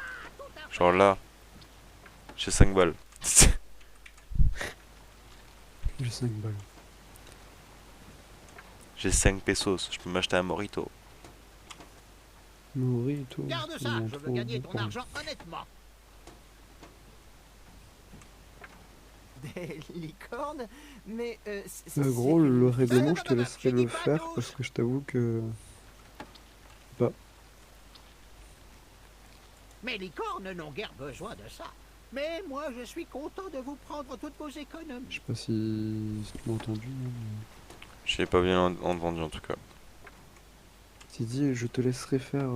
Genre là, j'ai 5 balles. J'ai 5 balles. J'ai 5 pesos, je peux m'acheter un morito. Nourri et tout. Garde ils ça, m'ont je veux trop gagner ton parlé. argent honnêtement. Des licornes? Mais Gros, le règlement, je te non, laisserai j'ai dit le pas faire douce. parce que je t'avoue que... Bah, Mes licornes n'ont guère besoin de ça. Mais moi, je suis content de vous prendre toutes vos je économies. sais pas si tu m'as entendu. J'ai pas bien entendu en tout cas. C'est dit, je te laisserai faire...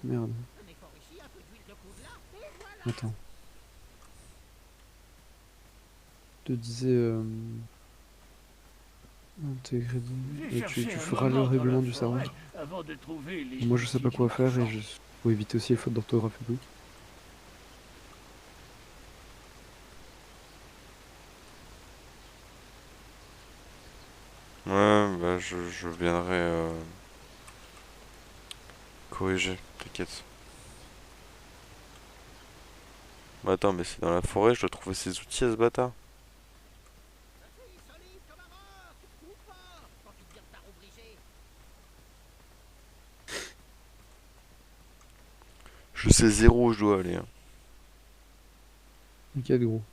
Merde, Un effort ici, un peu d'huile de coude là, et voilà. attends. Je te disais... Intégrer... J'ai Tu cherché un feras le moment dans règlement la du serveur. forêt avant de trouver les Moi, je sais pas outils quoi du faire et marchand. faut éviter aussi les fautes d'orthographe et tout. Ouais, bah je viendrai corriger, t'inquiète. Bah attends, mais c'est dans la forêt, je dois trouver ses outils à ce bâtard. Solide comme un roc, ou pas, quand tu deviens tarot brisé. Je sais zéro où je dois aller. Hein. T'inquiète, gros.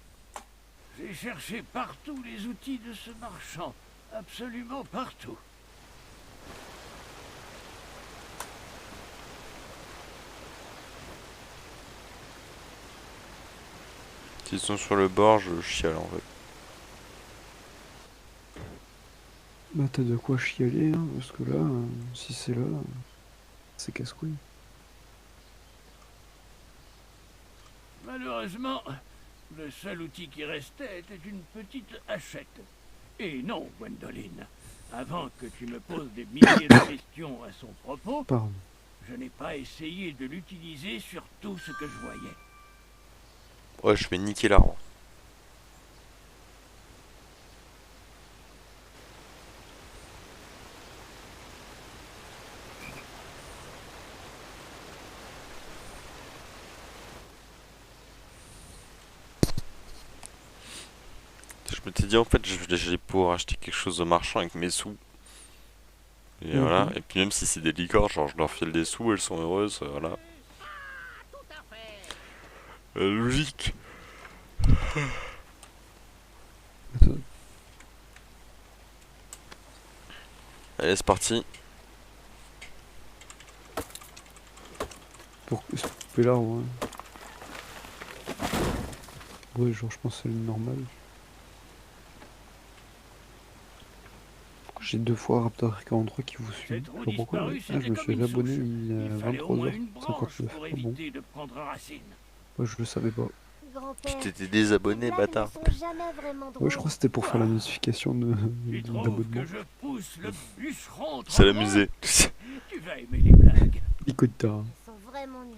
J'ai cherché partout les outils de ce marchand. Absolument partout. S'ils sont sur le bord, je chiale en fait. Bah, t'as de quoi chialer, hein, parce que là, si c'est là, c'est casse-couille. Malheureusement, le seul outil qui restait était une petite hachette. Et non, Gwendoline, avant que tu me poses des milliers de questions à son propos, Pardon. je n'ai pas essayé de l'utiliser sur tout ce que je voyais. Ouais, je vais niquer l'arbre. Je m'étais dit en fait je vais pouvoir acheter quelque chose au marchand avec mes sous. Et voilà, et puis même si c'est des licornes, genre je leur file des sous, elles sont heureuses, voilà. Tout à fait. Logique. Attends, Allez, c'est parti. pour couper l'arbre, hein. Ouais, genre, je pense que c'est le normal. J'ai 2 fois Raptor 43 qui vous suit. C'est Je trop sais pas pourquoi. disparu, Ah, je c'était me comme suis une réabonné souche. il Il est à fallait au moins une 23h59. branche Ah pour bon? éviter de prendre racine. Ouais, je le savais pas. Tu Grand-père, t'étais les désabonné, blagues ne bâtard. sont jamais vraiment Ouais, je drôles. crois que c'était pour faire la notification Tu trouves d'abonnement. que je pousse le bûcheron Ça trop loin? l'amusait. Tu vas aimer les blagues. Écoute, t'as. Ils sont vraiment nuls.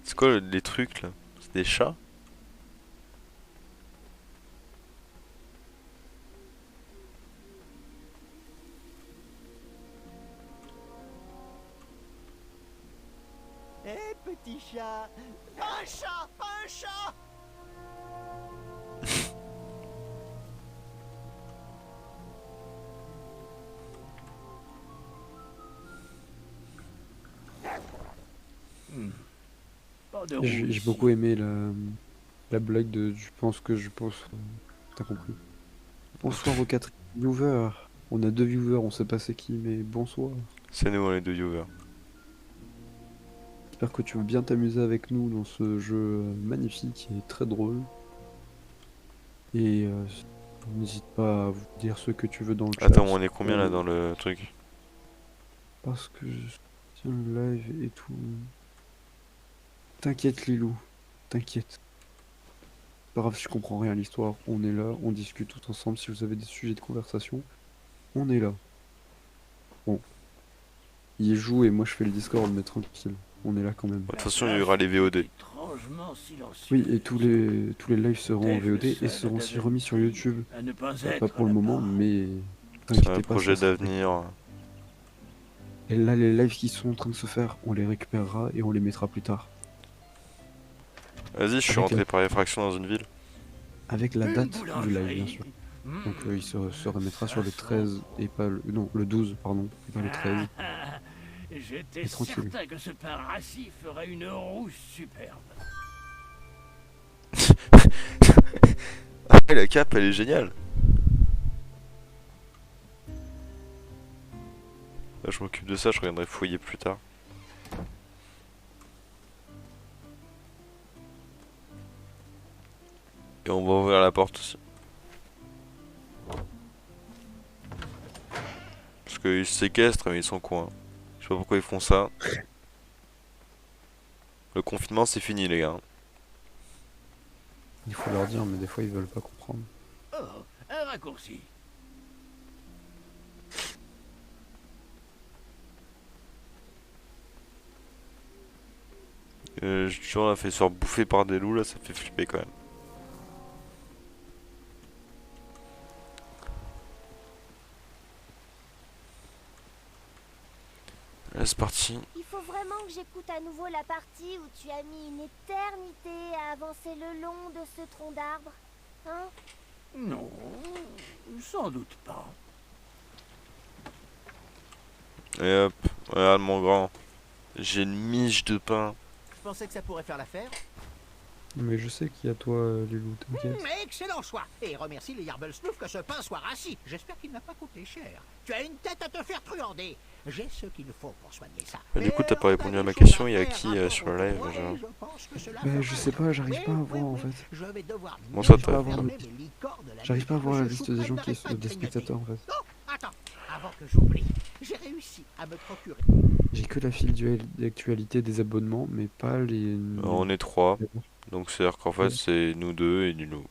C'est quoi les trucs là? C'est des chats? Hé, petit chat. Pas un chat, pas un chat. Pas de J'ai roue j'ai ici. beaucoup aimé la blague de je pense que je pense. T'as compris. Bonsoir aux 4 viewers. On a 2 viewers, on sait pas c'est qui, mais bonsoir. C'est nous les deux viewers. J'espère que tu veux bien t'amuser avec nous dans ce jeu magnifique et très drôle. Et n'hésite pas à vous dire ce que tu veux dans le chat. Attends, on est combien là dans le truc? Parce que je tiens le live et tout. T'inquiète Lilou, t'inquiète. Pas grave si je comprends rien à l'histoire, on est là, on discute tout ensemble. Si vous avez des sujets de conversation, on est là. Bon. Il joue et moi je fais le Discord, mais tranquille. On est là quand même. De toute façon, il y aura les VOD. Étrangement silencieux. Oui, et tous les lives seront en VOD et seront aussi remis sur YouTube. À ne pas Pas être pour le à la moment, part. mais C'est un t'inquiétez pas. projet ça sera- d'avenir. Et là, les lives qui sont en train de se faire, on les récupérera et on les mettra plus tard. Vas-y, je suis Avec rentré par effraction dans une ville. Avec la Une date du live, boulangerie. bien sûr. Mmh. Donc il se remettra Ça sur le sent 13 et pas le... Non, le 12, pardon, et pas le 13. J'étais Et tranquille. certain que ce pain rassis ferait une rousse superbe. Ah, la cape, elle est géniale. Là, je m'occupe de ça, je reviendrai fouiller plus tard. Et on va ouvrir la porte aussi. Parce qu'ils se séquestrent, mais ils sont cons. Hein. Je sais pas pourquoi ils font ça. Le confinement, c'est fini, les gars. Il faut leur dire, mais des fois ils veulent pas comprendre. Oh, un raccourci. Tu vois, on a fait se faire bouffer par des loups, là, ça fait flipper quand même. Là, c'est parti. Il faut vraiment que j'écoute à nouveau la partie où tu as mis une éternité à avancer le long de ce tronc d'arbre. Hein? Non, sans doute pas. Et hop, regarde mon grand. J'ai une miche de pain. Je pensais que ça pourrait faire l'affaire. Mais je sais qu'il y a toi, Lilou, t'inquiète. Excellent choix. Et remercie les Yarblesnoof que ce pain soit rassis. J'espère qu'il n'a pas coûté cher. Tu as une tête à te faire truander. J'ai ce qu'il faut pour soigner ça. Bah, du coup, t'as pas on a répondu à des ma choses question, il y a faire qui rapport sur au le live droit, déjà et je pense que cela Mais fera je sais plaisir. pas, j'arrive pas à voir en fait. Je vais devoir Bon, ça, mieux t'as- fermer mes licornes de la J'arrive nuit. pas à voir la Monsieur liste des gens Choucrème qui n'arrête pas sont de des grignoter. spectateurs en fait. Oh, attends, avant que j'oublie, j'ai réussi à me procurer. J'ai que la file d'actualité des abonnements, mais pas les. On est 3. Donc, c'est-à-dire qu'en fait, Ouais. c'est nous deux et Nino.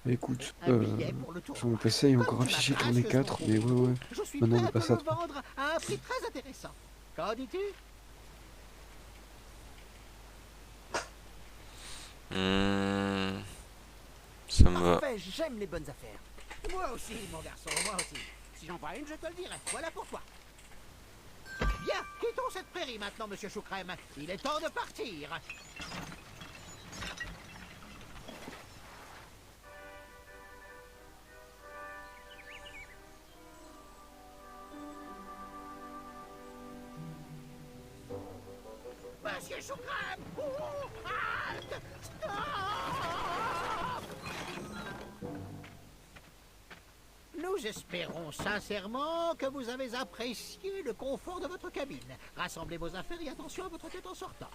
Écoute, Un billet pour le tour. sur mon PC il est encore affiché qu'on est 4, mais ouais. Je suis Maintenant, on prêt est à passé te à le 3. vendre à un prix très intéressant. Qu'en dis-tu? Ça me va. Parfait, j'aime les bonnes affaires. Moi aussi, mon garçon, moi aussi. Si j'en vois une, je te le dirai. Voilà pour toi. Bien, quittons cette prairie maintenant, monsieur Choucrème. Il est temps de partir. Monsieur Choucrème! Oh, halte! Stop! Nous Nous espérons sincèrement que vous avez apprécié le confort de votre cabine. Rassemblez vos affaires et attention à votre tête en sortant.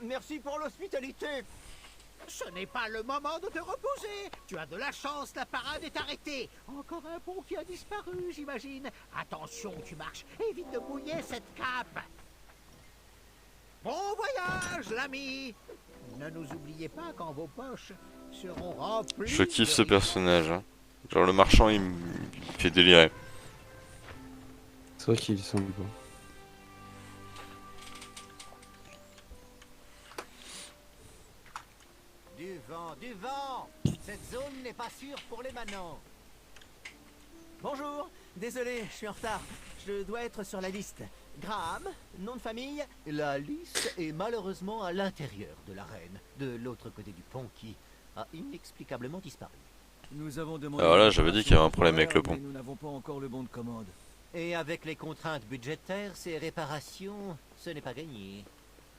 Merci pour l'hospitalité. Ce n'est pas le moment de te reposer. Tu as de la chance, la parade est arrêtée. Encore un pont qui a disparu, j'imagine. Attention où tu marches, évite de mouiller cette cape. Bon voyage, l'ami. Ne nous oubliez pas quand vos poches seront remplies. Je kiffe de ce richesses. personnage. Hein. Genre le marchand, il me fait délirer. C'est vrai qu'il est sympa. Du vent, du vent. Cette zone n'est pas sûre pour les manants. Bonjour, désolé, je suis en retard. Je dois être sur la liste. Graham, nom de famille. La liste est malheureusement à l'intérieur de l'arène, de l'autre côté du pont qui a inexplicablement disparu. Nous avons demandé. Alors là, j'avais dit qu'il y avait un problème avec le pont. mais nous n'avons pas encore le bon de commande. Et avec les contraintes budgétaires, ces réparations, ce n'est pas gagné.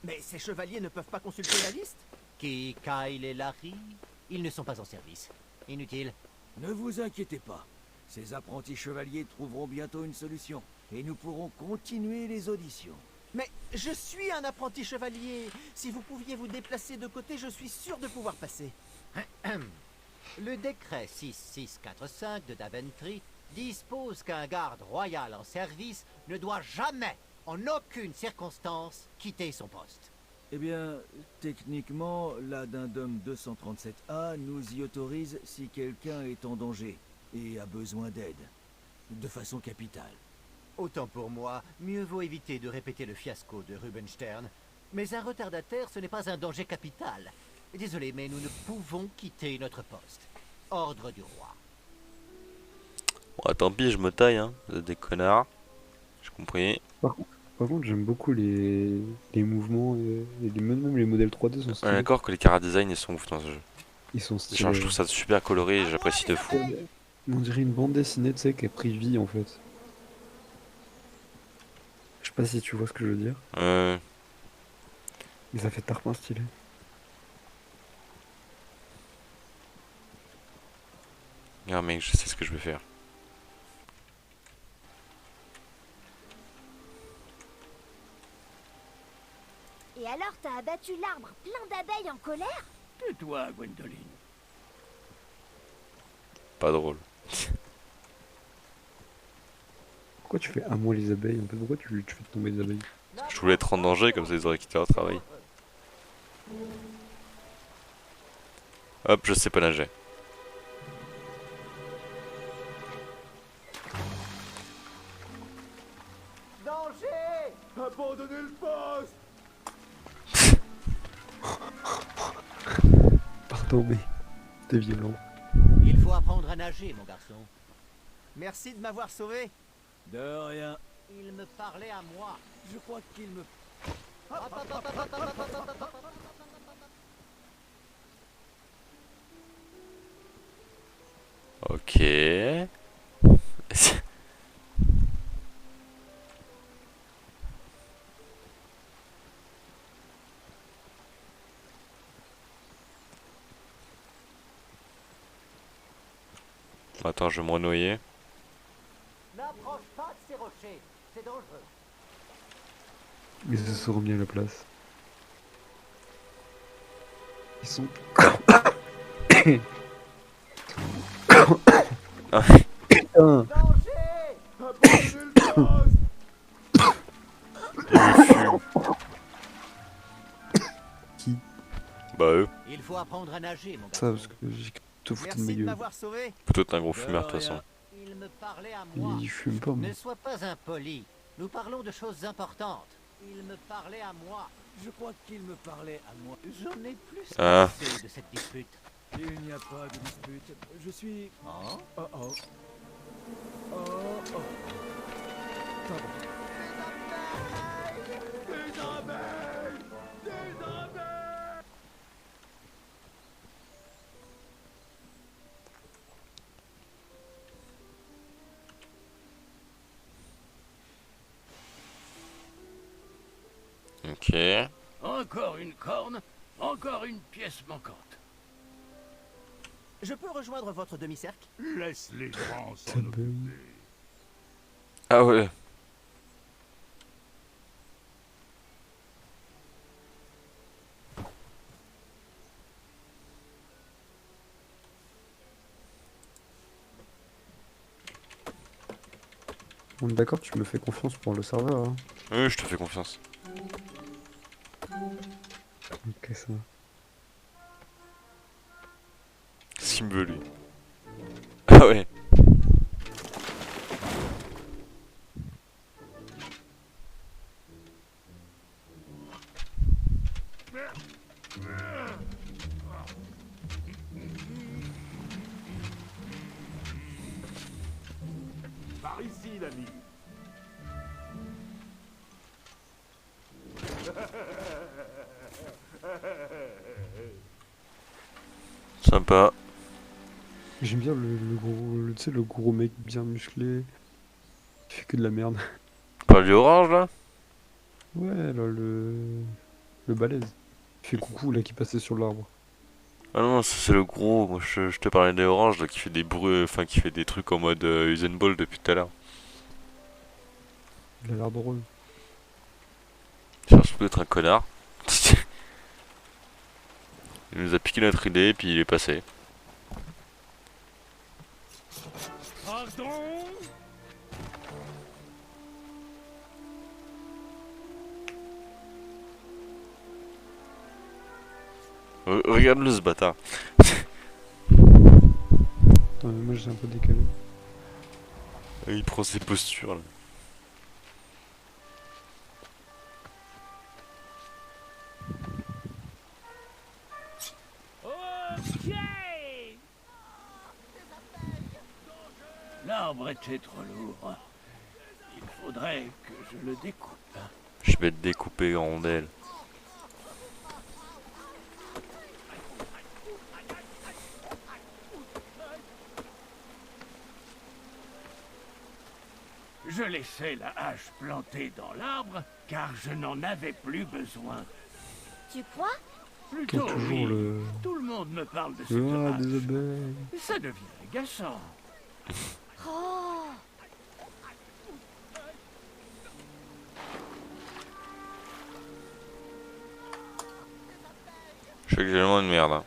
Mais ces chevaliers ne peuvent pas consulter la liste? Qui, Kyle et Larry, ils ne sont pas en service. Inutile. Ne vous inquiétez pas. Ces apprentis chevaliers trouveront bientôt une solution. Et nous pourrons continuer les auditions. Mais je suis un apprenti chevalier. Si vous pouviez vous déplacer de côté, je suis sûr de pouvoir passer. Le décret 6645 de Daventry dispose qu'un garde royal en service ne doit jamais, en aucune circonstance, quitter son poste. Eh bien, techniquement, l'addendum 237A nous y autorise si quelqu'un est en danger et a besoin d'aide. De façon capitale. Autant pour moi, mieux vaut éviter de répéter le fiasco de Rubenstern. Mais un retardataire, ce n'est pas un danger capital. Désolé, mais nous ne pouvons quitter notre poste. Ordre du roi. Bon, tant pis, je me taille, hein. Vous êtes des connards. J'ai compris. Par contre, j'aime beaucoup les mouvements et même les modèles 3D sont On est stylés. d'accord que les chara-design ils sont ouf dans ce jeu. Ils sont stylés. Genre, je trouve ça super coloré et j'apprécie de fou. On dirait une bande dessinée, tu sais, qui a pris vie en fait. Je sais pas si tu vois ce que je veux dire. Mais ça fait tarpin stylé. Regarde mec, je sais ce que je vais faire. Et alors, t'as abattu l'arbre plein d'abeilles en colère? Tais-toi, Gwendoline. Pas drôle. Pourquoi tu fais à moi les abeilles en fait? Pourquoi tu fais tomber les abeilles? Je voulais être en danger, comme ça ils auraient quitté leur travail. Hop, je sais pas nager. Danger! Abandonnez le poste! Pardon, mais t'es violent. Il faut apprendre à nager, mon garçon. Merci de m'avoir sauvé. De rien. Il me parlait à moi. Je crois qu'il me... Ok. Attends, je vais me renoyer. N'approche pas de ces rochers. C'est dangereux. Ils se sont remis à la place. Ils sont... Ah. Putain. Danger! Abandonnez le poste! Qui? Bah eux. Il faut apprendre à nager, mon Ça, garçon. parce que j'ai tout foutu de ma Merci de gueule. m'avoir sauvé. Peut-être un gros fumeur de toute façon. Il me parlait à moi. Il fume pas, moi. Ne sois pas impoli. Nous parlons de choses importantes. Il me parlait à moi. Je crois qu'il me parlait à moi. J'en ai plus Ah. assez de cette dispute. Il n'y a pas de dispute. Je suis... Oh. Oh oh. Oh oh. Pardon. Des abeilles! Des abeilles! Ok. Encore une corne, encore une pièce manquante. Je peux rejoindre votre demi-cercle? Laisse les grands s'en Tabou. occuper. Ah ouais. On est d'accord, tu me fais confiance pour le serveur. Hein. Oui, je te fais confiance. Ok, ça. S'il me veut, lui. Ah ouais. Par ici, l'ami. Sympa. J'aime bien le gros, tu sais, le gros mec bien musclé. Qui fait que de la merde. Pas du orange là? Ouais, là, le balèze. Il fait coucou là qui passait sur l'arbre. Ah non, ça c'est le gros. Moi je te parlais des oranges là, qui fait des bruits, enfin qui fait des trucs en mode Usain Bolt depuis tout à l'heure. Il a l'air drôle. Ça peut être un connard. Il nous a piqué notre idée et puis il est passé. Pardon. Regarde-le ce bâtard. Attends, mais moi j'ai un peu décalé. Il prend ses postures là. Ok. L'arbre était trop lourd. Il faudrait que je le découpe. Je vais te découper en rondelles. Je laissais la hache plantée dans l'arbre car je n'en avais plus besoin. Tu crois? Plutôt Toujours oui. le... Tout le monde me parle de Ah, cette hache. des abeilles. Ça devient agaçant. Oh! Je fais que j'ai vraiment une merde. Hein.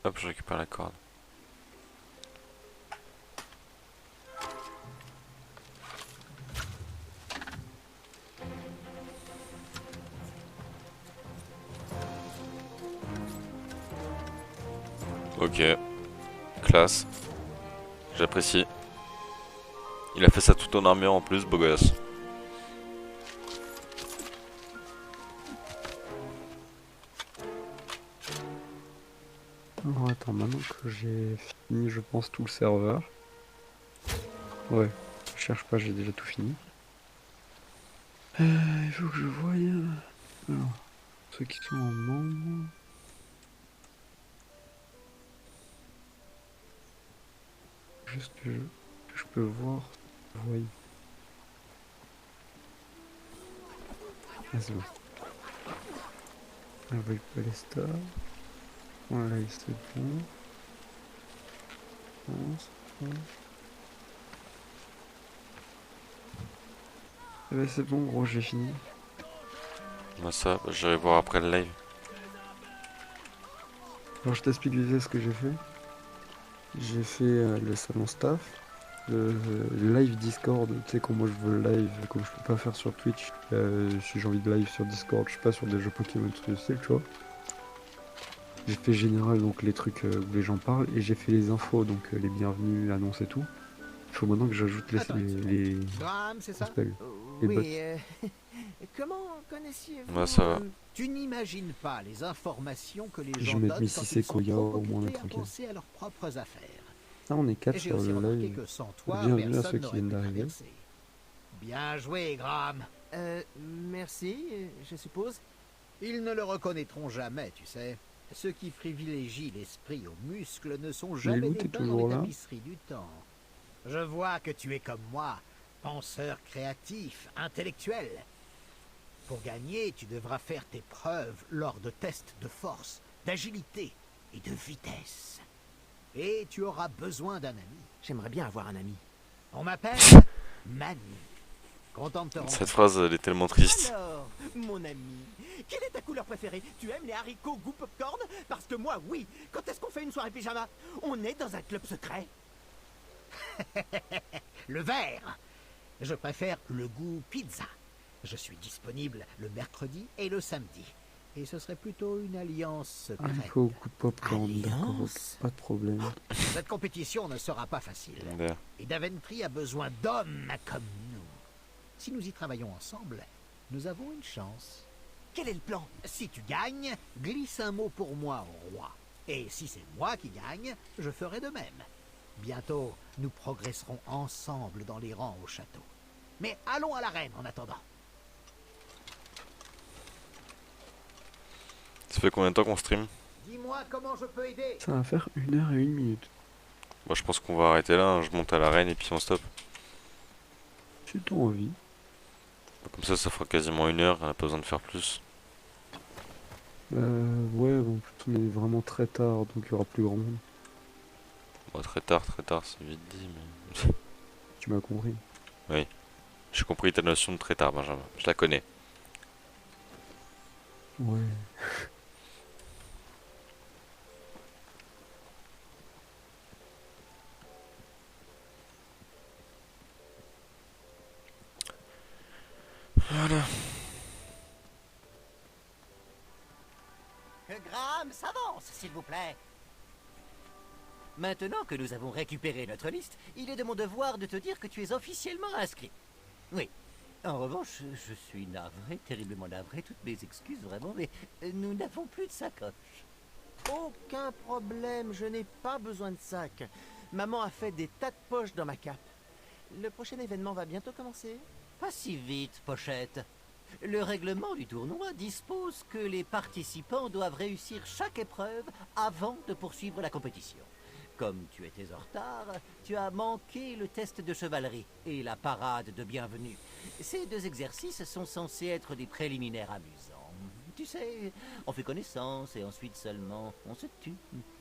Hop, je récupère la corde. Ok. Classe. J'apprécie. Il a fait ça tout en armure en plus, beau gosse. Alors attends, maintenant que j'ai fini, je pense, tout le serveur. Ouais, je cherche pas, j'ai déjà tout fini. Il faut que je voie... Alors, ceux qui sont en membre... Juste que je peux voir... Oui. Ah c'est bon. Avec Palesta. Voilà, c'est bon. Eh ben, c'est bon, gros, j'ai fini. Bah ça, j'irai voir après le live. Alors je t'explique vite ce que j'ai fait. J'ai fait le salon staff, le live Discord, tu sais quand moi je veux le live, comme je peux pas faire sur Twitch, si j'ai envie de live sur Discord, je sais pas, sur des jeux Pokémon, tout le style, tu vois. J'ai fait général, donc les trucs où les gens parlent, et j'ai fait les infos, donc les bienvenus, l'annonce et tout. Il faut maintenant que j'ajoute les Graham, c'est ça? spells, les bots. Oui, comment connaissiez-vous... Bah ça va. Tu n'imagines pas les informations que les Je gens vais mettre donnent Missy quand ils sont Sequoia, trop au moins on est occupés à tranquille. penser à leurs propres affaires. Ah, on est 4 Et j'ai sur aussi le remarqué live. que sans toi, Bienvenue à personne ceux qui n'aurait viennent pu d'arriver. traverser. Bien joué, Graham. Merci, je suppose. Ils ne le reconnaîtront jamais, tu sais. Ceux qui privilégient l'esprit aux muscles ne sont jamais Lilou, les t'es bains dans toujours les là? tapisseries du temps. Je vois que tu es comme moi, penseur créatif, intellectuel. Pour gagner, tu devras faire tes preuves lors de tests de force, d'agilité et de vitesse. Et tu auras besoin d'un ami. J'aimerais bien avoir un ami. On m'appelle Manu. Content de te rencontrer. Cette phrase, elle est tellement triste. Alors, mon ami, quelle est ta couleur préférée? Tu aimes les haricots goût popcorn? Parce que moi, oui. Quand est-ce qu'on fait une soirée pyjama? On est dans un club secret. Le vert. Je préfère le goût pizza. Je suis disponible le mercredi et le samedi. Et ce serait plutôt une alliance secrète. Il faut coup de popcorn, d'accord, Alliance. pas de problème. Cette compétition ne sera pas facile. Ouais. Et Daventry a besoin d'hommes comme nous. Si nous y travaillons ensemble, nous avons une chance. Quel est le plan? Si tu gagnes, glisse un mot pour moi au roi. Et si c'est moi qui gagne, je ferai de même. Bientôt, nous progresserons ensemble dans les rangs au château. Mais allons à l'arène en attendant. Ça fait combien de temps qu'on stream? Dis-moi comment je peux aider. Ça va faire 1h01. Moi je pense qu'on va arrêter là, hein. Je monte à l'arène et puis on stoppe. Si t'as envie. Comme ça fera quasiment 1 heure, on n'a pas besoin de faire plus. Ouais, bon, on est vraiment très tard, donc il y aura plus grand monde. Bon, très tard, c'est vite dit, mais... Tu m'as compris. Oui. J'ai compris ta notion de très tard, Benjamin. Je la connais. Ouais. Voilà. Que Graham s'avance, s'il vous plaît. Maintenant que nous avons récupéré notre liste, il est de mon devoir de te dire que tu es officiellement inscrit. Oui. En revanche, je suis navré, terriblement navré, toutes mes excuses vraiment, mais nous n'avons plus de sacoche. Aucun problème, je n'ai pas besoin de sac. Maman a fait des tas de poches dans ma cape. Le prochain événement va bientôt commencer. Pas si vite, Pochette. Le règlement du tournoi dispose que les participants doivent réussir chaque épreuve avant de poursuivre la compétition. Comme tu étais en retard, tu as manqué le test de chevalerie et la parade de bienvenue. Ces deux exercices sont censés être des préliminaires amusants. Tu sais, on fait connaissance et ensuite seulement on se tue,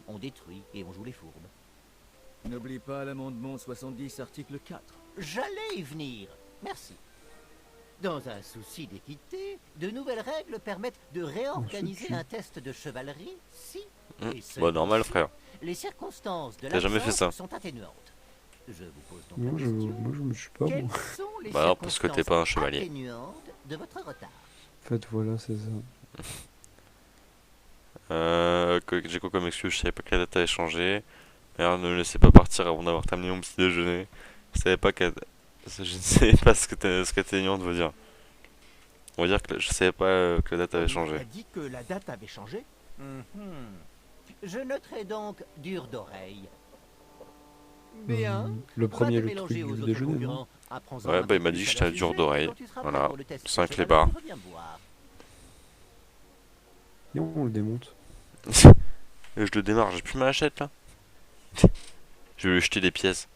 on détruit et on joue les fourbes. N'oublie pas l'amendement 70, article 4. J'allais y venir. Merci. Dans un souci d'équité, de nouvelles règles permettent de réorganiser un test de chevalerie si, et Bah normal, frère. les circonstances de T'as jamais fait ça? sont atténuantes. Je vous pose donc Moi, la question. moi, je me suis pas, Quelles moi. sont les Bah non, parce que t'es pas un chevalier. atténuantes de votre retard? En fait, voilà, c'est ça. J'ai quoi comme excuse? Je savais pas que la date avait changé. Merde, ne me laissez pas partir avant d'avoir terminé mon petit déjeuner. Je savais pas que... Je ne savais pas ce qu'atténuante veut dire. On va dire que je savais pas que la date avait Tu changé. as dit que la date avait changé? Je noterai donc dur d'oreille. Bien. Le Pas premier, de le mélanger truc aux du autres déjeuner, non? concurrents. Apprends-en Ouais, un bah peu il m'a plus dit que à j'étais leur dur sujet. d'oreille. Quand tu seras prêt Voilà, pour le test de 5 les chevalerie, barres. reviens me voir. Et on le démonte. Je le démarre, j'ai plus ma hachette là. Je vais lui jeter des pièces.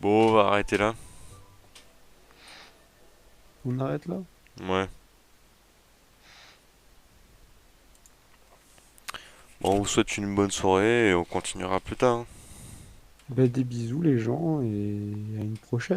Bon, on va arrêter là. On arrête là? Ouais. Bon, on vous souhaite une bonne soirée et on continuera plus tard. Bah, des bisous les gens et à une prochaine.